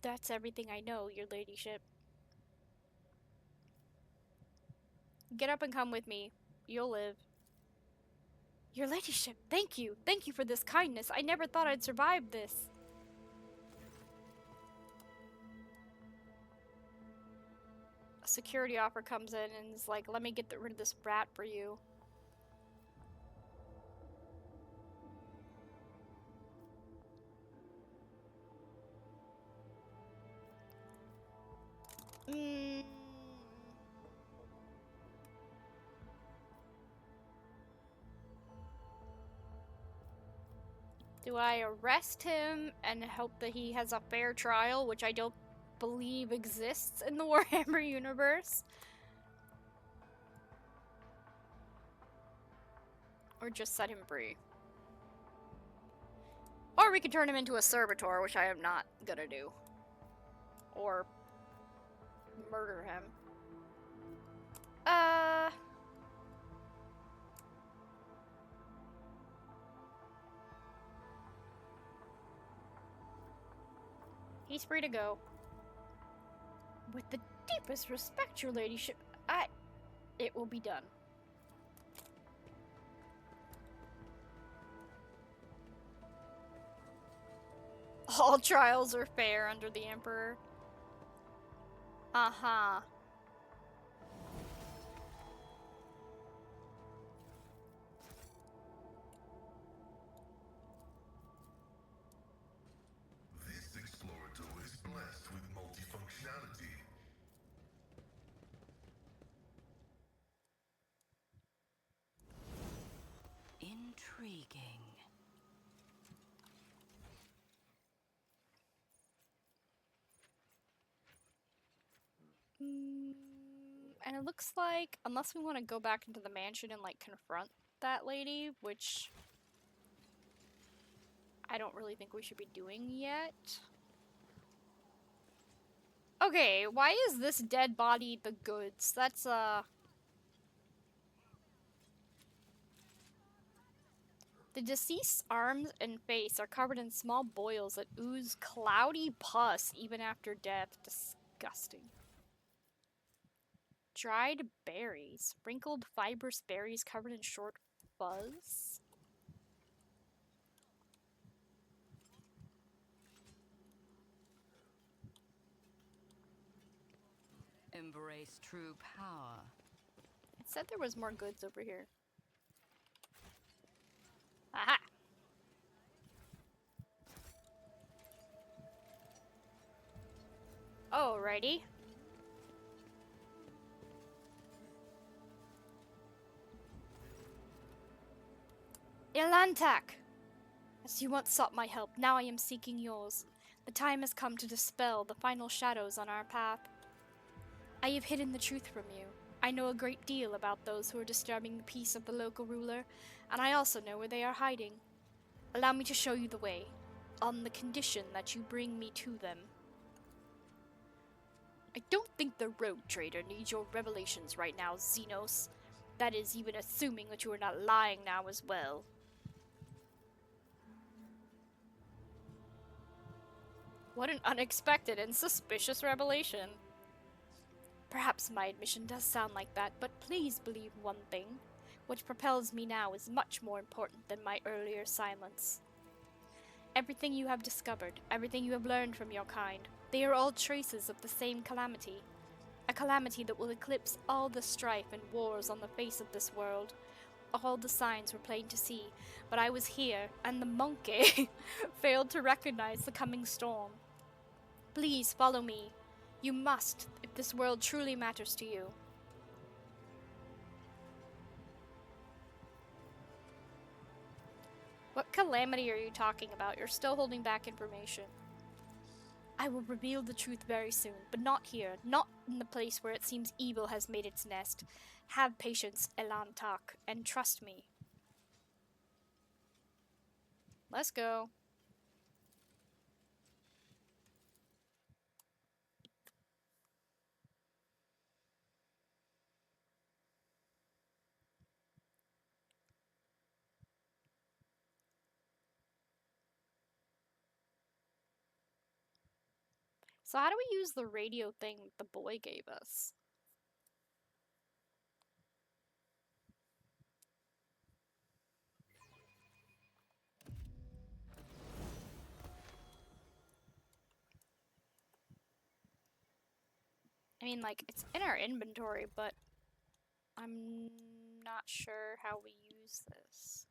That's everything I know, your ladyship. Get up and come with me. You'll live. Your ladyship, thank you. Thank you for this kindness. I never thought I'd survive this. A security officer comes in and is like, let me get rid of this rat for you. Do I arrest him and hope that he has a fair trial, which I don't believe exists in the Warhammer universe? Or just set him free? Or we could turn him into a servitor, which I am not gonna do. Or murder him. He's free to go. With the deepest respect, your ladyship, it will be done. All trials are fair under the Emperor. Uh-huh. This explorator is blessed it looks like, unless we want to go back into the mansion and, like, confront that lady, which I don't really think we should be doing yet. Okay, why is this dead body the goods? That's, The deceased's arms and face are covered in small boils that ooze cloudy pus even after death. Disgusting. Dried berries. Sprinkled fibrous berries covered in short fuzz. Embrace true power. It said there was more goods over here. Aha! Alrighty. Ilantak! As you once sought my help, now I am seeking yours. The time has come to dispel the final shadows on our path. I have hidden the truth from you. I know a great deal about those who are disturbing the peace of the local ruler, and I also know where they are hiding. Allow me to show you the way, on the condition that you bring me to them. I don't think the rogue trader needs your revelations right now, Xenos. That is, even assuming that you are not lying now as well. What an unexpected and suspicious revelation. Perhaps my admission does sound like that, but please believe one thing. What propels me now is much more important than my earlier silence. Everything you have discovered, everything you have learned from your kind, they are all traces of the same calamity. A calamity that will eclipse all the strife and wars on the face of this world. All the signs were plain to see, but I was here, and the monkey failed to recognize the coming storm. Please follow me. You must, if this world truly matters to you. What calamity are you talking about? You're still holding back information. I will reveal the truth very soon, but not here, not in the place where it seems evil has made its nest. Have patience, Elantak, and trust me. Let's go. So how do we use the radio thing the boy gave us? I mean, like, it's in our inventory, but I'm not sure how we use this.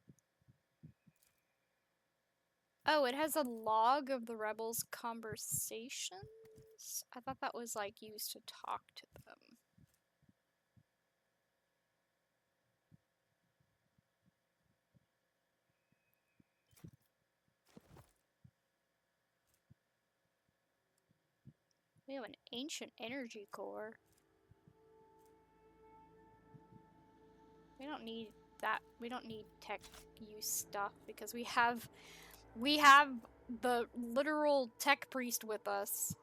Oh, it has a log of the rebels' conversations? I thought that was, like, used to talk to them. We have an ancient energy core. We don't need that. We don't need tech use stuff because we have the literal tech priest with us.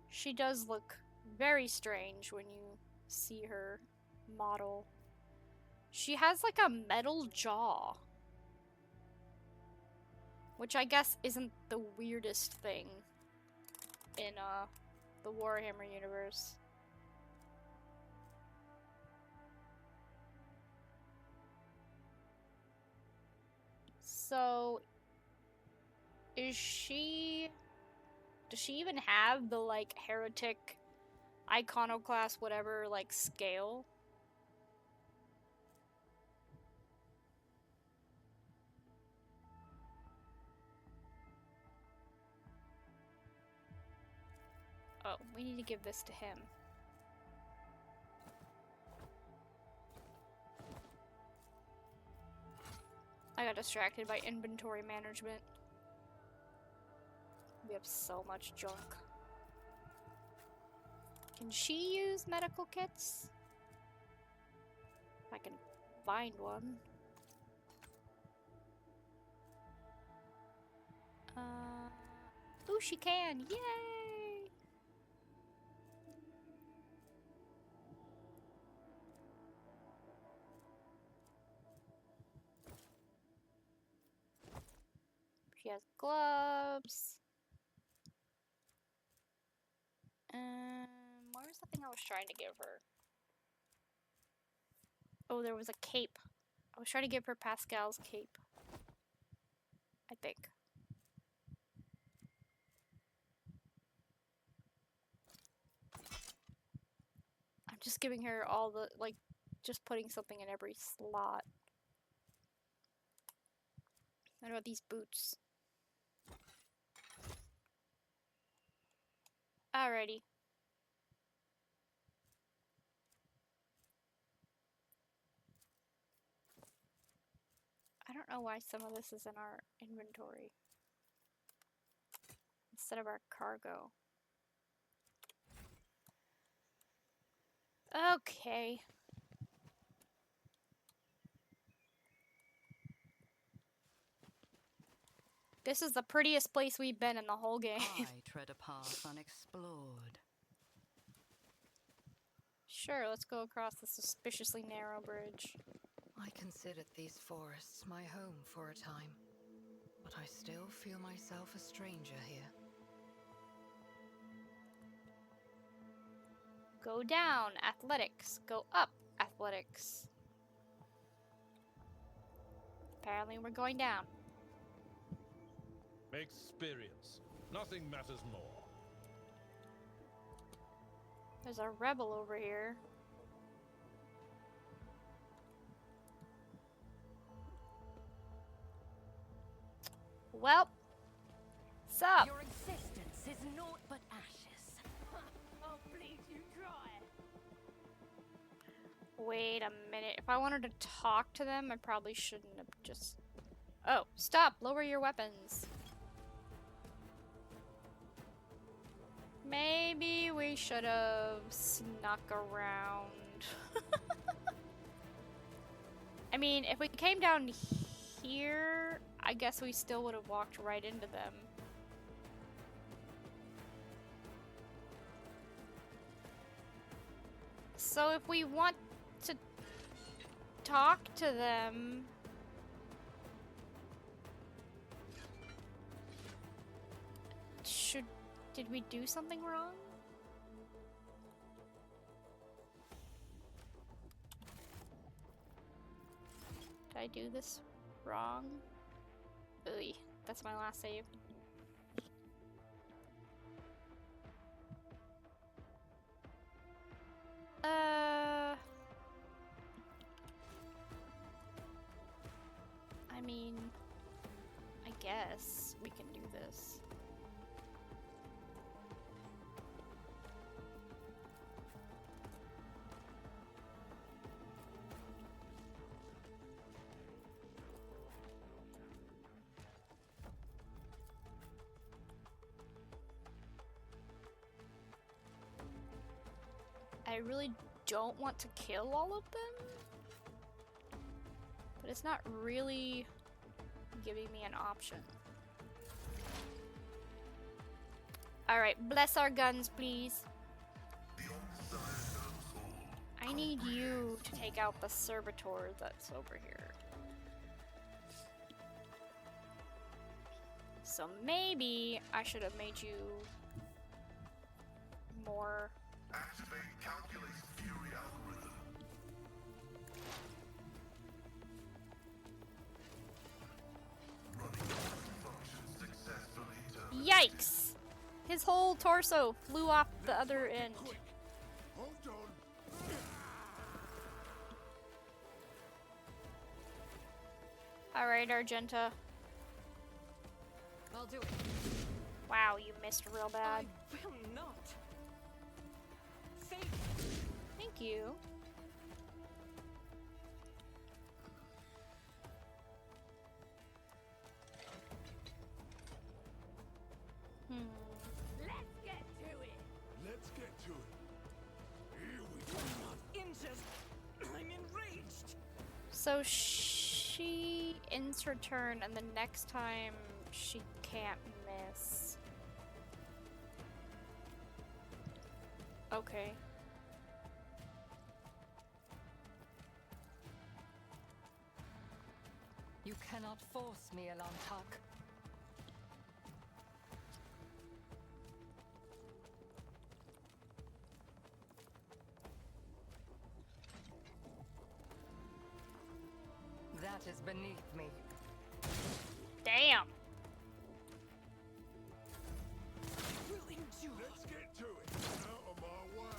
She does look very strange when you see her model. She has like a metal jaw, which I guess isn't the weirdest thing in the Warhammer universe. So, does she even have the, like, heretic, iconoclast, whatever, like, scale? we need to give this to him. I got distracted by inventory management. We have so much junk. Can she use medical kits? If I can find one. Ooh, she can! Yay! She has gloves. What was the thing I was trying to give her? Oh, there was a cape. I was trying to give her Pascal's cape. I think. I'm just giving her all the, like, just putting something in every slot. What about these boots? Alrighty. I don't know why some of this is in our inventory instead of our cargo. Okay. This is the prettiest place we've been in the whole game. I tread a path unexplored. Sure, let's go across the suspiciously narrow bridge. I considered these forests my home for a time, but I still feel myself a stranger here. Go down, athletics. Go up, athletics. Apparently we're going down. Experience. Nothing matters more. There's a rebel over here. Well, sup? Your existence is naught but ashes. Oh, please, you try. Wait a minute. If I wanted to talk to them, I probably shouldn't have just... Oh, stop! Lower your weapons. Maybe we should have snuck around. I mean, if we came down here, I guess we still would have walked right into them. So if we want to talk to them... Did we do something wrong? Did I do this wrong? Ugh, that's my last save. I mean, I guess we can do this. I really don't want to kill all of them, but it's not really giving me an option. Alright, bless our guns, please. I need you to take out the servitor that's over here. So maybe I should have made you more... Activate calculated fury algorithm. Running function successfully. Yikes! His whole torso flew off the other end. Hold on. Alright, Argenta. I'll do it. Wow, you missed real bad. I will not. you. Let's get to it. Let's get to it. Here we go. Injured. I'm enraged. So she ends her turn, and the next time she can't miss. Okay. You cannot force me, Alantak. That is beneath me. Damn. We'll endure. Let's get to it. Out of my way.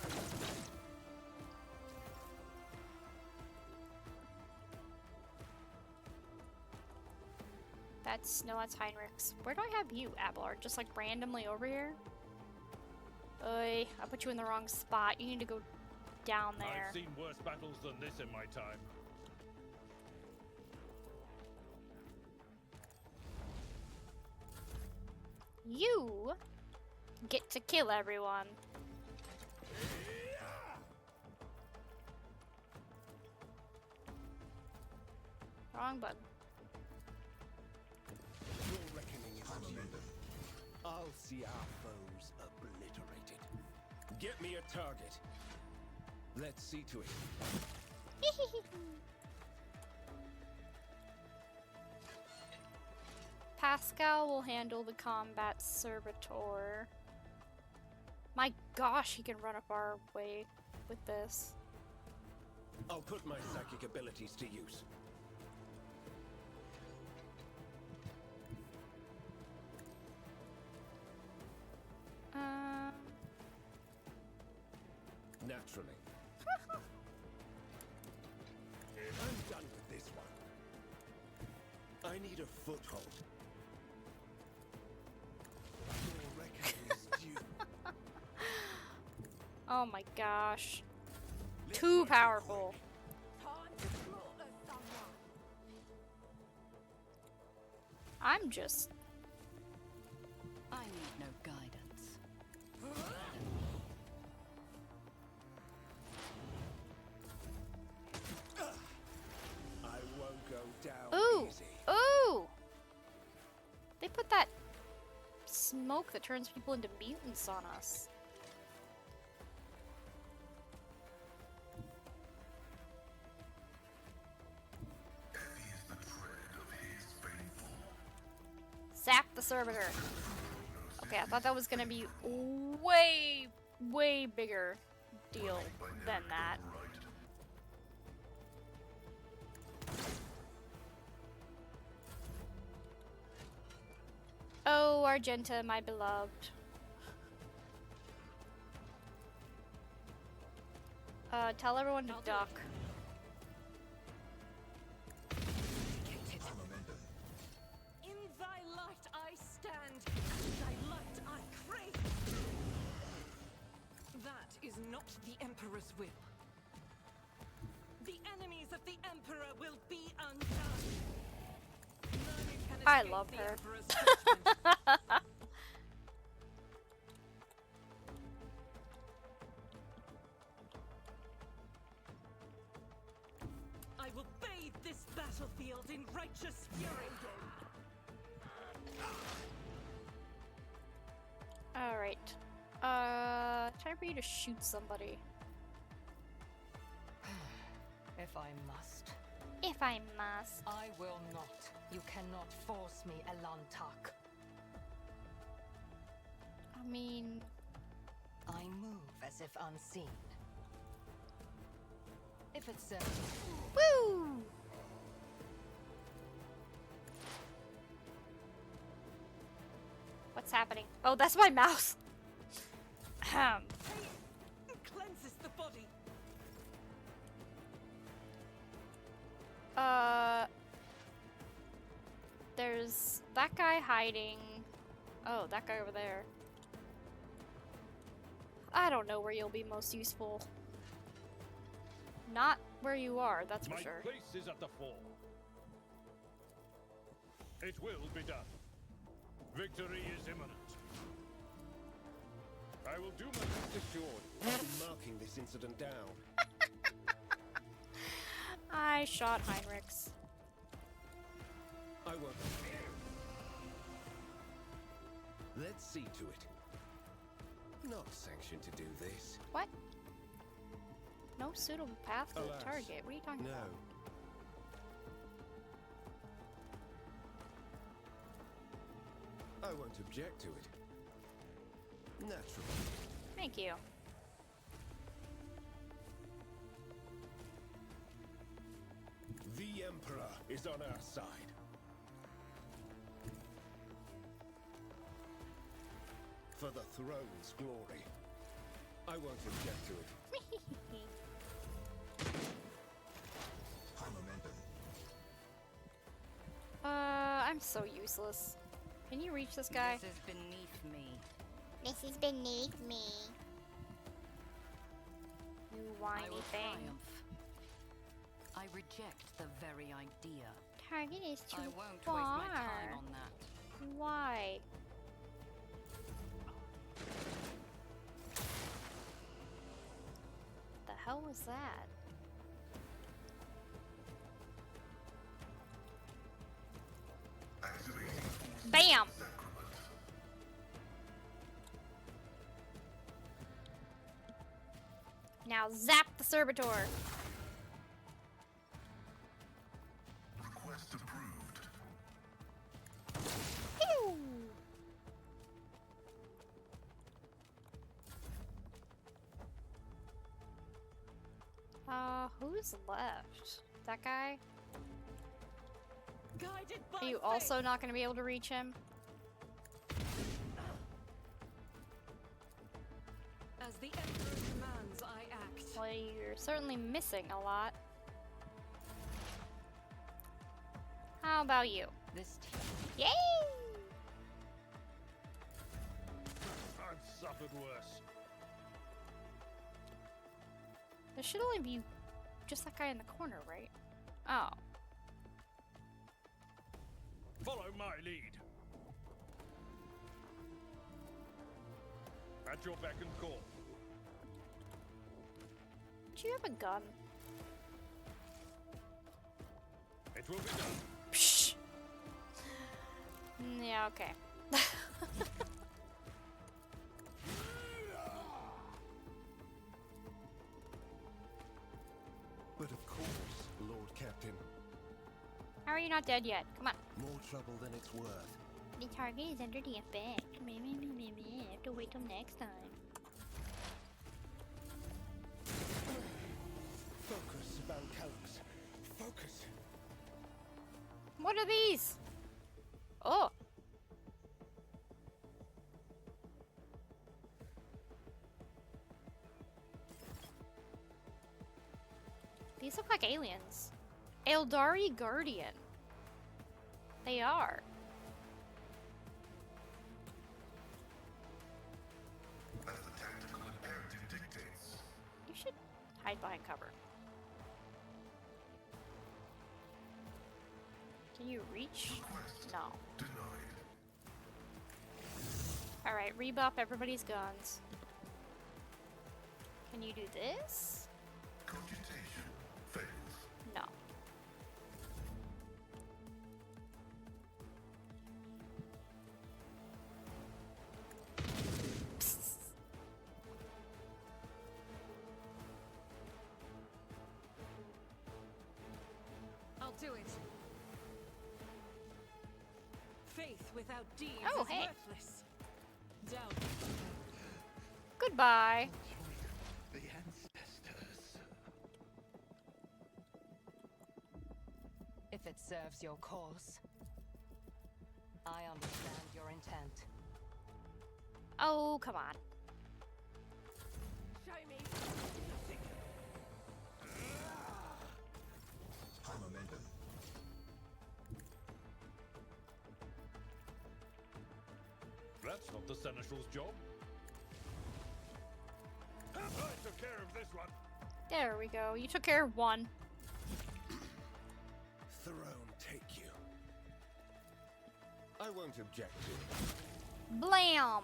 That's Heinrich's. Where do I have you, Abelard? Just like randomly over here? Oy, I put you in the wrong spot. You need to go down there. I've seen worse battles than this in my time. You get to kill everyone. Wrong button. Your reckoning is due. I'll see our foes obliterated. Get me a target. Let's see to it. Pascal will handle the combat servitor. My gosh, he can run up our way with this. I'll put my psychic abilities to use. Naturally. I'm done with this one. I need a foothold. Your reckoning is due. Oh my gosh. Too powerful. Time to slaughter someone. I'm just... I need no guidance. I won't go down Ooh! easy. Ooh! They put that smoke that turns people into mutants on us. Heavy is the tread of his faithful. Zap the servitor. Okay, I thought that was gonna be way, way bigger deal than that. Right. Oh, Argenta, my beloved. Tell everyone to duck. In thy light I stand, and thy light I crave. That is not the Emperor's will. The enemies of the Emperor will be undone. None can I escape love the her. Emperor's judgment. I will bathe this battlefield in righteous fury. Alright. Time for you to shoot somebody. If I must. If I must. I will not. You cannot force me, Alantak. I mean... I move as if unseen. If it's Woo! What's happening? Oh, that's my mouse! Ahem. Cleanses the body. There's that guy hiding. Oh, that guy over there. I don't know where you'll be most useful. Not where you are, that's for My sure. place is at the fore. It will be done. Victory is imminent. I will do my best assured. I'll be marking this incident down. I shot Heinrichs. I won't. Let's see to it. Not sanctioned to do this. What? No suitable path to Alas, the target. What are you talking No. about? I won't object to it. Naturally. Thank you. The Emperor is on our side. For the throne's glory. I won't object to it. High momentum. I'm so useless. Can you reach this guy? This is beneath me. This is beneath me. You I whiny will thing. triumph. I reject the very idea. Target is too I won't far. waste my time on that. Why? The hell was that? Activating force Bam! sacrament. Now zap the servitor. Request approved. Pew! Who's left? That guy? Guided by Are you faith. also not going to be able to reach him? As the Emperor commands, I act. Well, you're certainly missing a lot. How about you? This team. Yay! I've suffered worse. There should only be just that guy in the corner, right? Oh. Follow my lead. At your beck and call. Do you have a gun? It will be done. Psh. Yeah, okay. But of course, Lord Captain. How are you not dead yet? Come on. More trouble than it's worth. The target is under the effect. I have to wait till next time. Focus, Van Callux. Focus. What are these? Oh. These look like aliens. Eldari Guardian. They are. As the tactical imperative dictates. You should hide behind cover. Can you reach? Request No. denied. Alright, rebuff everybody's guns. Can you do this? Computation fails. No. I'll do it. Faith without deeds Oh, is hey. worthless. Doubt. Goodbye. The ancestors. If it serves your cause. I understand your intent. Oh, come on. Show me. High momentum. That's not the Seneschal's job. I took care of this one. There we go. You took care of one. Throne take you. I won't object to it. Blam!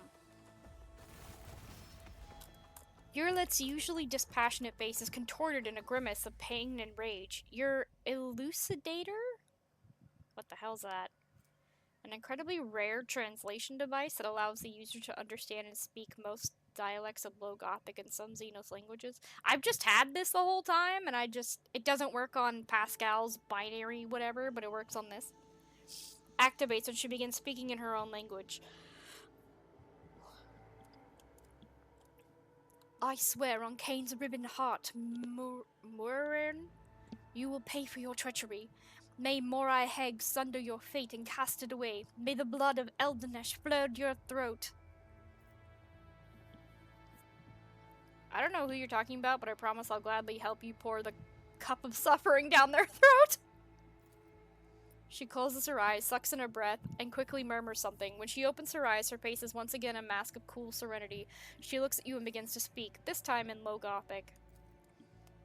Yurlet's usually dispassionate face is contorted in a grimace of pain and rage. Your elucidator? What the hell's that? An incredibly rare translation device that allows the user to understand and speak most dialects of Low Gothic and some Xenos languages. I've just had this the whole time, and it doesn't work on Pascal's binary whatever, but it works on this. Activates when she begins speaking in her own language. I swear on Cain's ribbon heart, Murin, you will pay for your treachery. May Morai Heg sunder your fate and cast it away. May the blood of Eldenesh flood your throat. I don't know who you're talking about, but I promise I'll gladly help you pour the cup of suffering down their throat. She closes her eyes, sucks in her breath, and quickly murmurs something. When she opens her eyes, her face is once again a mask of cool serenity. She looks at you and begins to speak, this time in Low Gothic.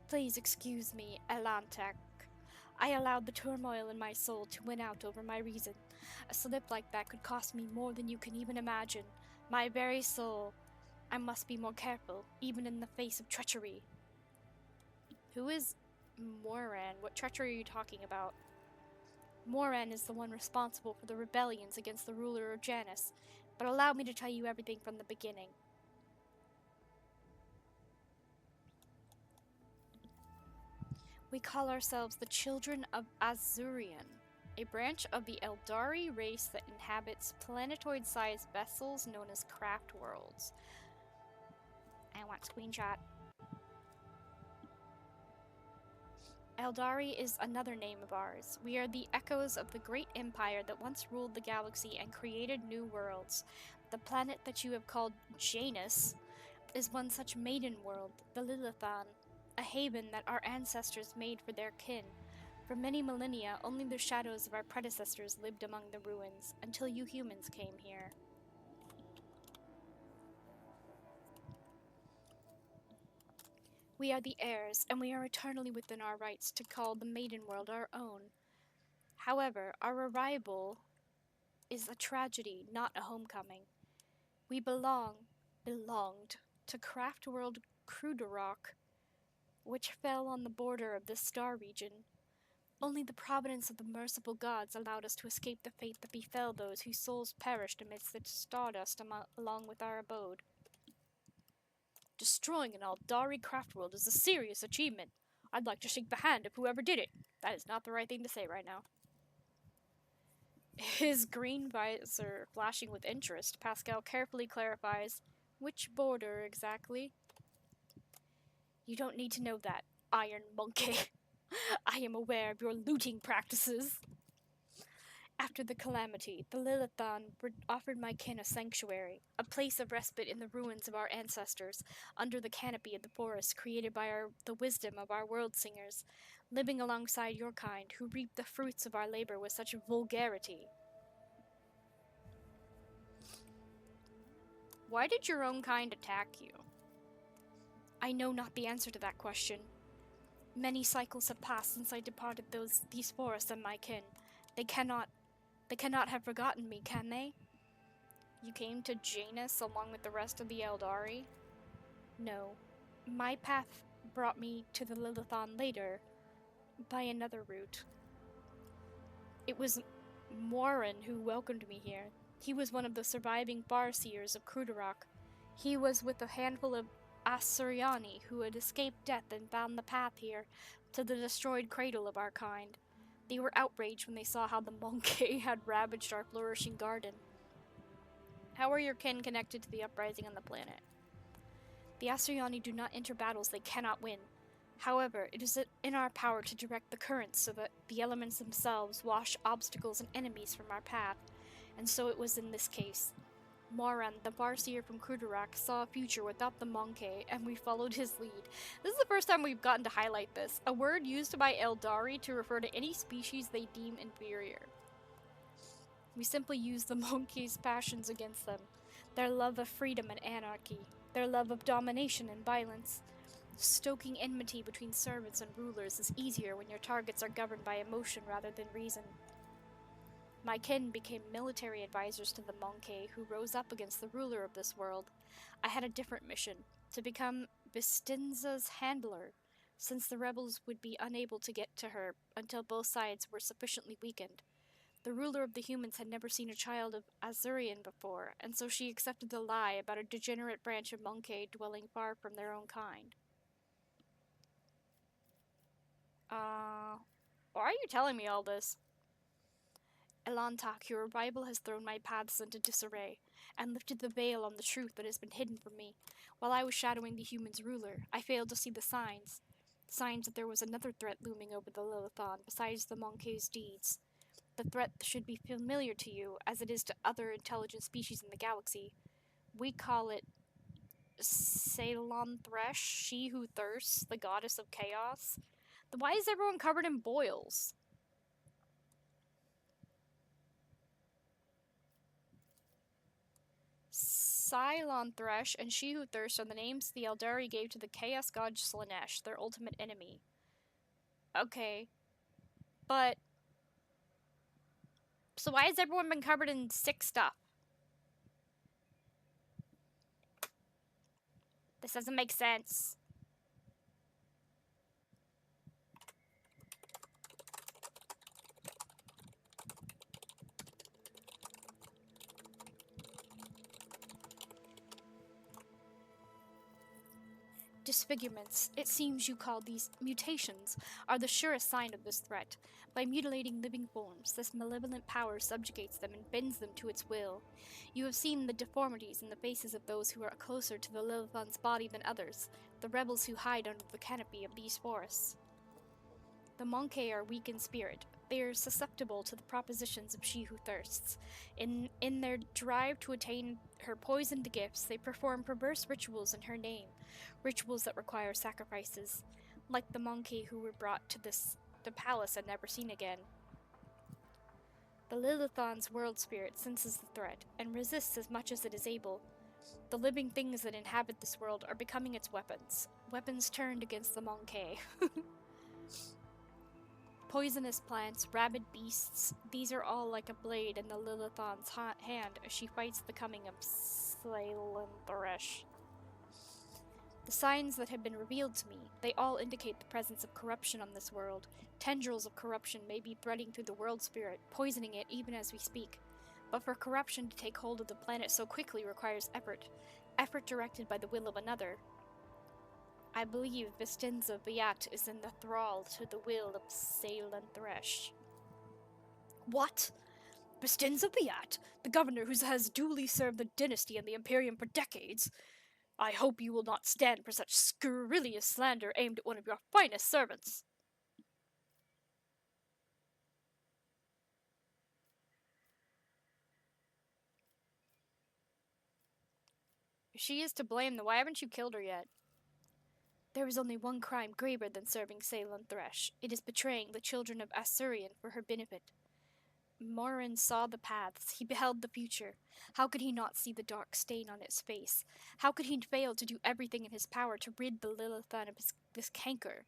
Please excuse me, Elantek. I allowed the turmoil in my soul to win out over my reason. A slip like that could cost me more than you can even imagine. My very soul. I must be more careful, even in the face of treachery. Who is Moran? What treachery are you talking about? Moran is the one responsible for the rebellions against the ruler of Janus, but allow me to tell you everything from the beginning. We call ourselves the Children of Azurian, a branch of the Eldari race that inhabits planetoid-sized vessels known as craft worlds. I want screenshot. Eldari is another name of ours. We are the echoes of the great empire that once ruled the galaxy and created new worlds. The planet that you have called Janus is one such maiden world, the Lilithan, a haven that our ancestors made for their kin. For many millennia, only the shadows of our predecessors lived among the ruins, until you humans came here. We are the heirs, and we are eternally within our rights to call the Maiden World our own. However, our arrival is a tragedy, not a homecoming. We belonged to Craft World Kruderok, which fell on the border of this star region. Only the providence of the merciful gods allowed us to escape the fate that befell those whose souls perished amidst the stardust along with our abode. Destroying an Aldari craft world is a serious achievement. I'd like to shake the hand of whoever did it. That is not the right thing to say right now. His green visor flashing with interest, Pascal carefully clarifies, which border exactly? You don't need to know that, Iron Monkey. I am aware of your looting practices. After the calamity, the Lilithan offered my kin a sanctuary, a place of respite in the ruins of our ancestors, under the canopy of the forest created by the wisdom of our world singers, living alongside your kind, who reap the fruits of our labor with such vulgarity. Why did your own kind attack you? I know not the answer to that question. Many cycles have passed since I departed these forests and my kin. They cannot have forgotten me, can they? You came to Janus along with the rest of the Eldari? No. My path brought me to the Lilithan later, by another route. It was Morin who welcomed me here. He was one of the surviving Farseers of Kruderok. He was with a handful of Asuryani who had escaped death and found the path here to the destroyed cradle of our kind. They were outraged when they saw how the monkey had ravaged our flourishing garden. How are your kin connected to the uprising on the planet? The Asuryani do not enter battles they cannot win. However, it is in our power to direct the currents so that the elements themselves wash obstacles and enemies from our path. And so it was in this case. Moran, the Farseer from Kruderok, saw a future without the monkey, and we followed his lead. This is the first time we've gotten to highlight this, a word used by Eldari to refer to any species they deem inferior. We simply use the monkey's passions against them, their love of freedom and anarchy, their love of domination and violence. Stoking enmity between servants and rulers is easier when your targets are governed by emotion rather than reason. My kin became military advisors to the Monkey, who rose up against the ruler of this world. I had a different mission, to become Bistinza's handler, since the rebels would be unable to get to her until both sides were sufficiently weakened. The ruler of the humans had never seen a child of Azurian before, and so she accepted the lie about a degenerate branch of Monkey dwelling far from their own kind. Why are you telling me all this? Elantak, your arrival has thrown my paths into disarray, and lifted the veil on the truth that has been hidden from me. While I was shadowing the humans' ruler, I failed to see the signs. Signs that there was another threat looming over the Lilithon besides the Monkey's deeds. The threat should be familiar to you, as it is to other intelligent species in the galaxy. We call it Ceylon Thresh, she who thirsts, the goddess of chaos. Why is everyone covered in boils? Ceylon Thresh and She Who Thirsts are the names the Eldari gave to the chaos god Slanesh, their ultimate enemy. Okay. But... so why has everyone been covered in sick stuff? This doesn't make sense. Disfigurements, it seems you call these mutations, are the surest sign of this threat. By mutilating living forms, this malevolent power subjugates them and bends them to its will. You have seen the deformities in the faces of those who are closer to the Lilithon's body than others, the rebels who hide under the canopy of these forests. The Monkey are weak in spirit. They are susceptible to the propositions of She Who Thirsts. In their drive to attain her poisoned gifts, they perform perverse rituals in her name, rituals that require sacrifices, like the Monkey who were brought to the palace and never seen again. The Lilithon's world spirit senses the threat and resists as much as it is able. The living things that inhabit this world are becoming its weapons, weapons turned against the Monkey. Poisonous plants, rabid beasts, these are all like a blade in the Lilithon's hand as she fights the coming of Ceylon Thresh. The signs that have been revealed to me, they all indicate the presence of corruption on this world. Tendrils of corruption may be threading through the world spirit, poisoning it even as we speak. But for corruption to take hold of the planet so quickly requires effort directed by the will of another. I believe Vistinza Biat is in the thrall to the will of Ceylon Thresh. What? Vistinza Biat, the governor who has duly served the dynasty and the Imperium for decades? I hope you will not stand for such scurrilous slander aimed at one of your finest servants. If she is to blame, then why haven't you killed her yet? There is only one crime graver than serving Ceylon Thresh. It is betraying the children of Asurian for her benefit. Morin saw the paths. He beheld the future. How could he not see the dark stain on its face? How could he fail to do everything in his power to rid the Lilithon of this canker?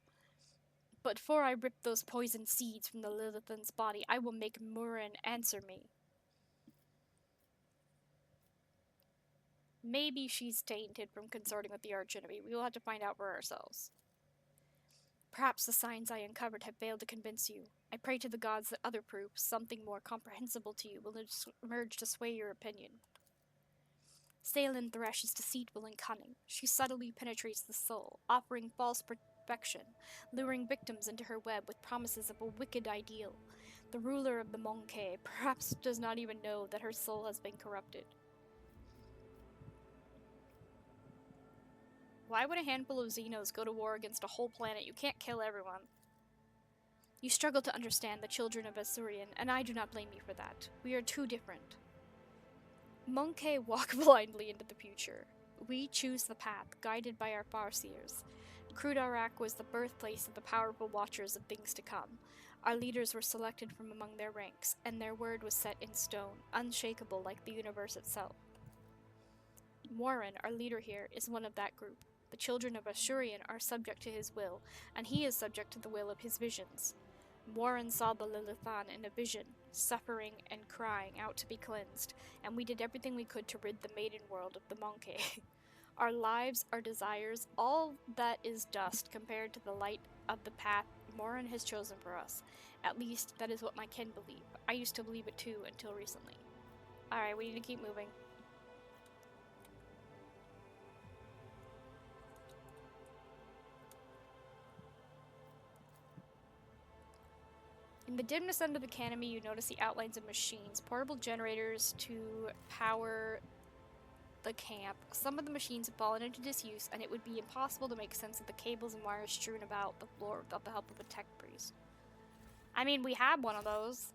But before I rip those poisoned seeds from the Lilithon's body, I will make Morin answer me. Maybe she's tainted from consorting with the archenemy. We will have to find out for ourselves. Perhaps the signs I uncovered have failed to convince you. I pray to the gods that other proofs, something more comprehensible to you, will emerge to sway your opinion. Ceylon Thresh is deceitful and cunning. She subtly penetrates the soul, offering false perfection, luring victims into her web with promises of a wicked ideal. The ruler of the Monkey perhaps does not even know that her soul has been corrupted. Why would a handful of Xenos go to war against a whole planet? You can't kill everyone. You struggle to understand the children of Asurian, and I do not blame you for that. We are too different. Monkey walk blindly into the future. We choose the path, guided by our farseers. Krudarak was the birthplace of the powerful watchers of things to come. Our leaders were selected from among their ranks, and their word was set in stone, unshakable like the universe itself. Warren, our leader here, is one of that group. The children of Ashurian are subject to his will, and he is subject to the will of his visions. Warren saw the Lilithan in a vision, suffering and crying out to be cleansed, and we did everything we could to rid the maiden world of the Monkey. Our lives, our desires, all that is dust compared to the light of the path Morin has chosen for us. At least, that is what my kin believe. I used to believe it too until recently. Alright, we need to keep moving. In the dimness under the canopy, you notice the outlines of machines, portable generators to power the camp. Some of the machines have fallen into disuse, and it would be impossible to make sense of the cables and wires strewn about the floor without the help of a tech breeze. I mean, we had one of those.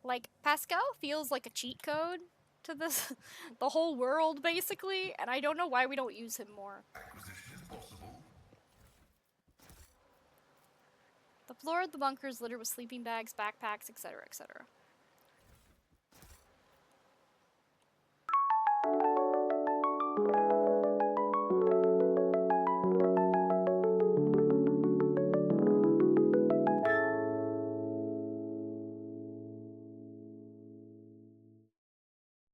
Like, Pascal feels like a cheat code to this, the whole world, basically, and I don't know why we don't use him more. Acquisition is possible. The floor of the bunker is littered with sleeping bags, backpacks, etc., etc.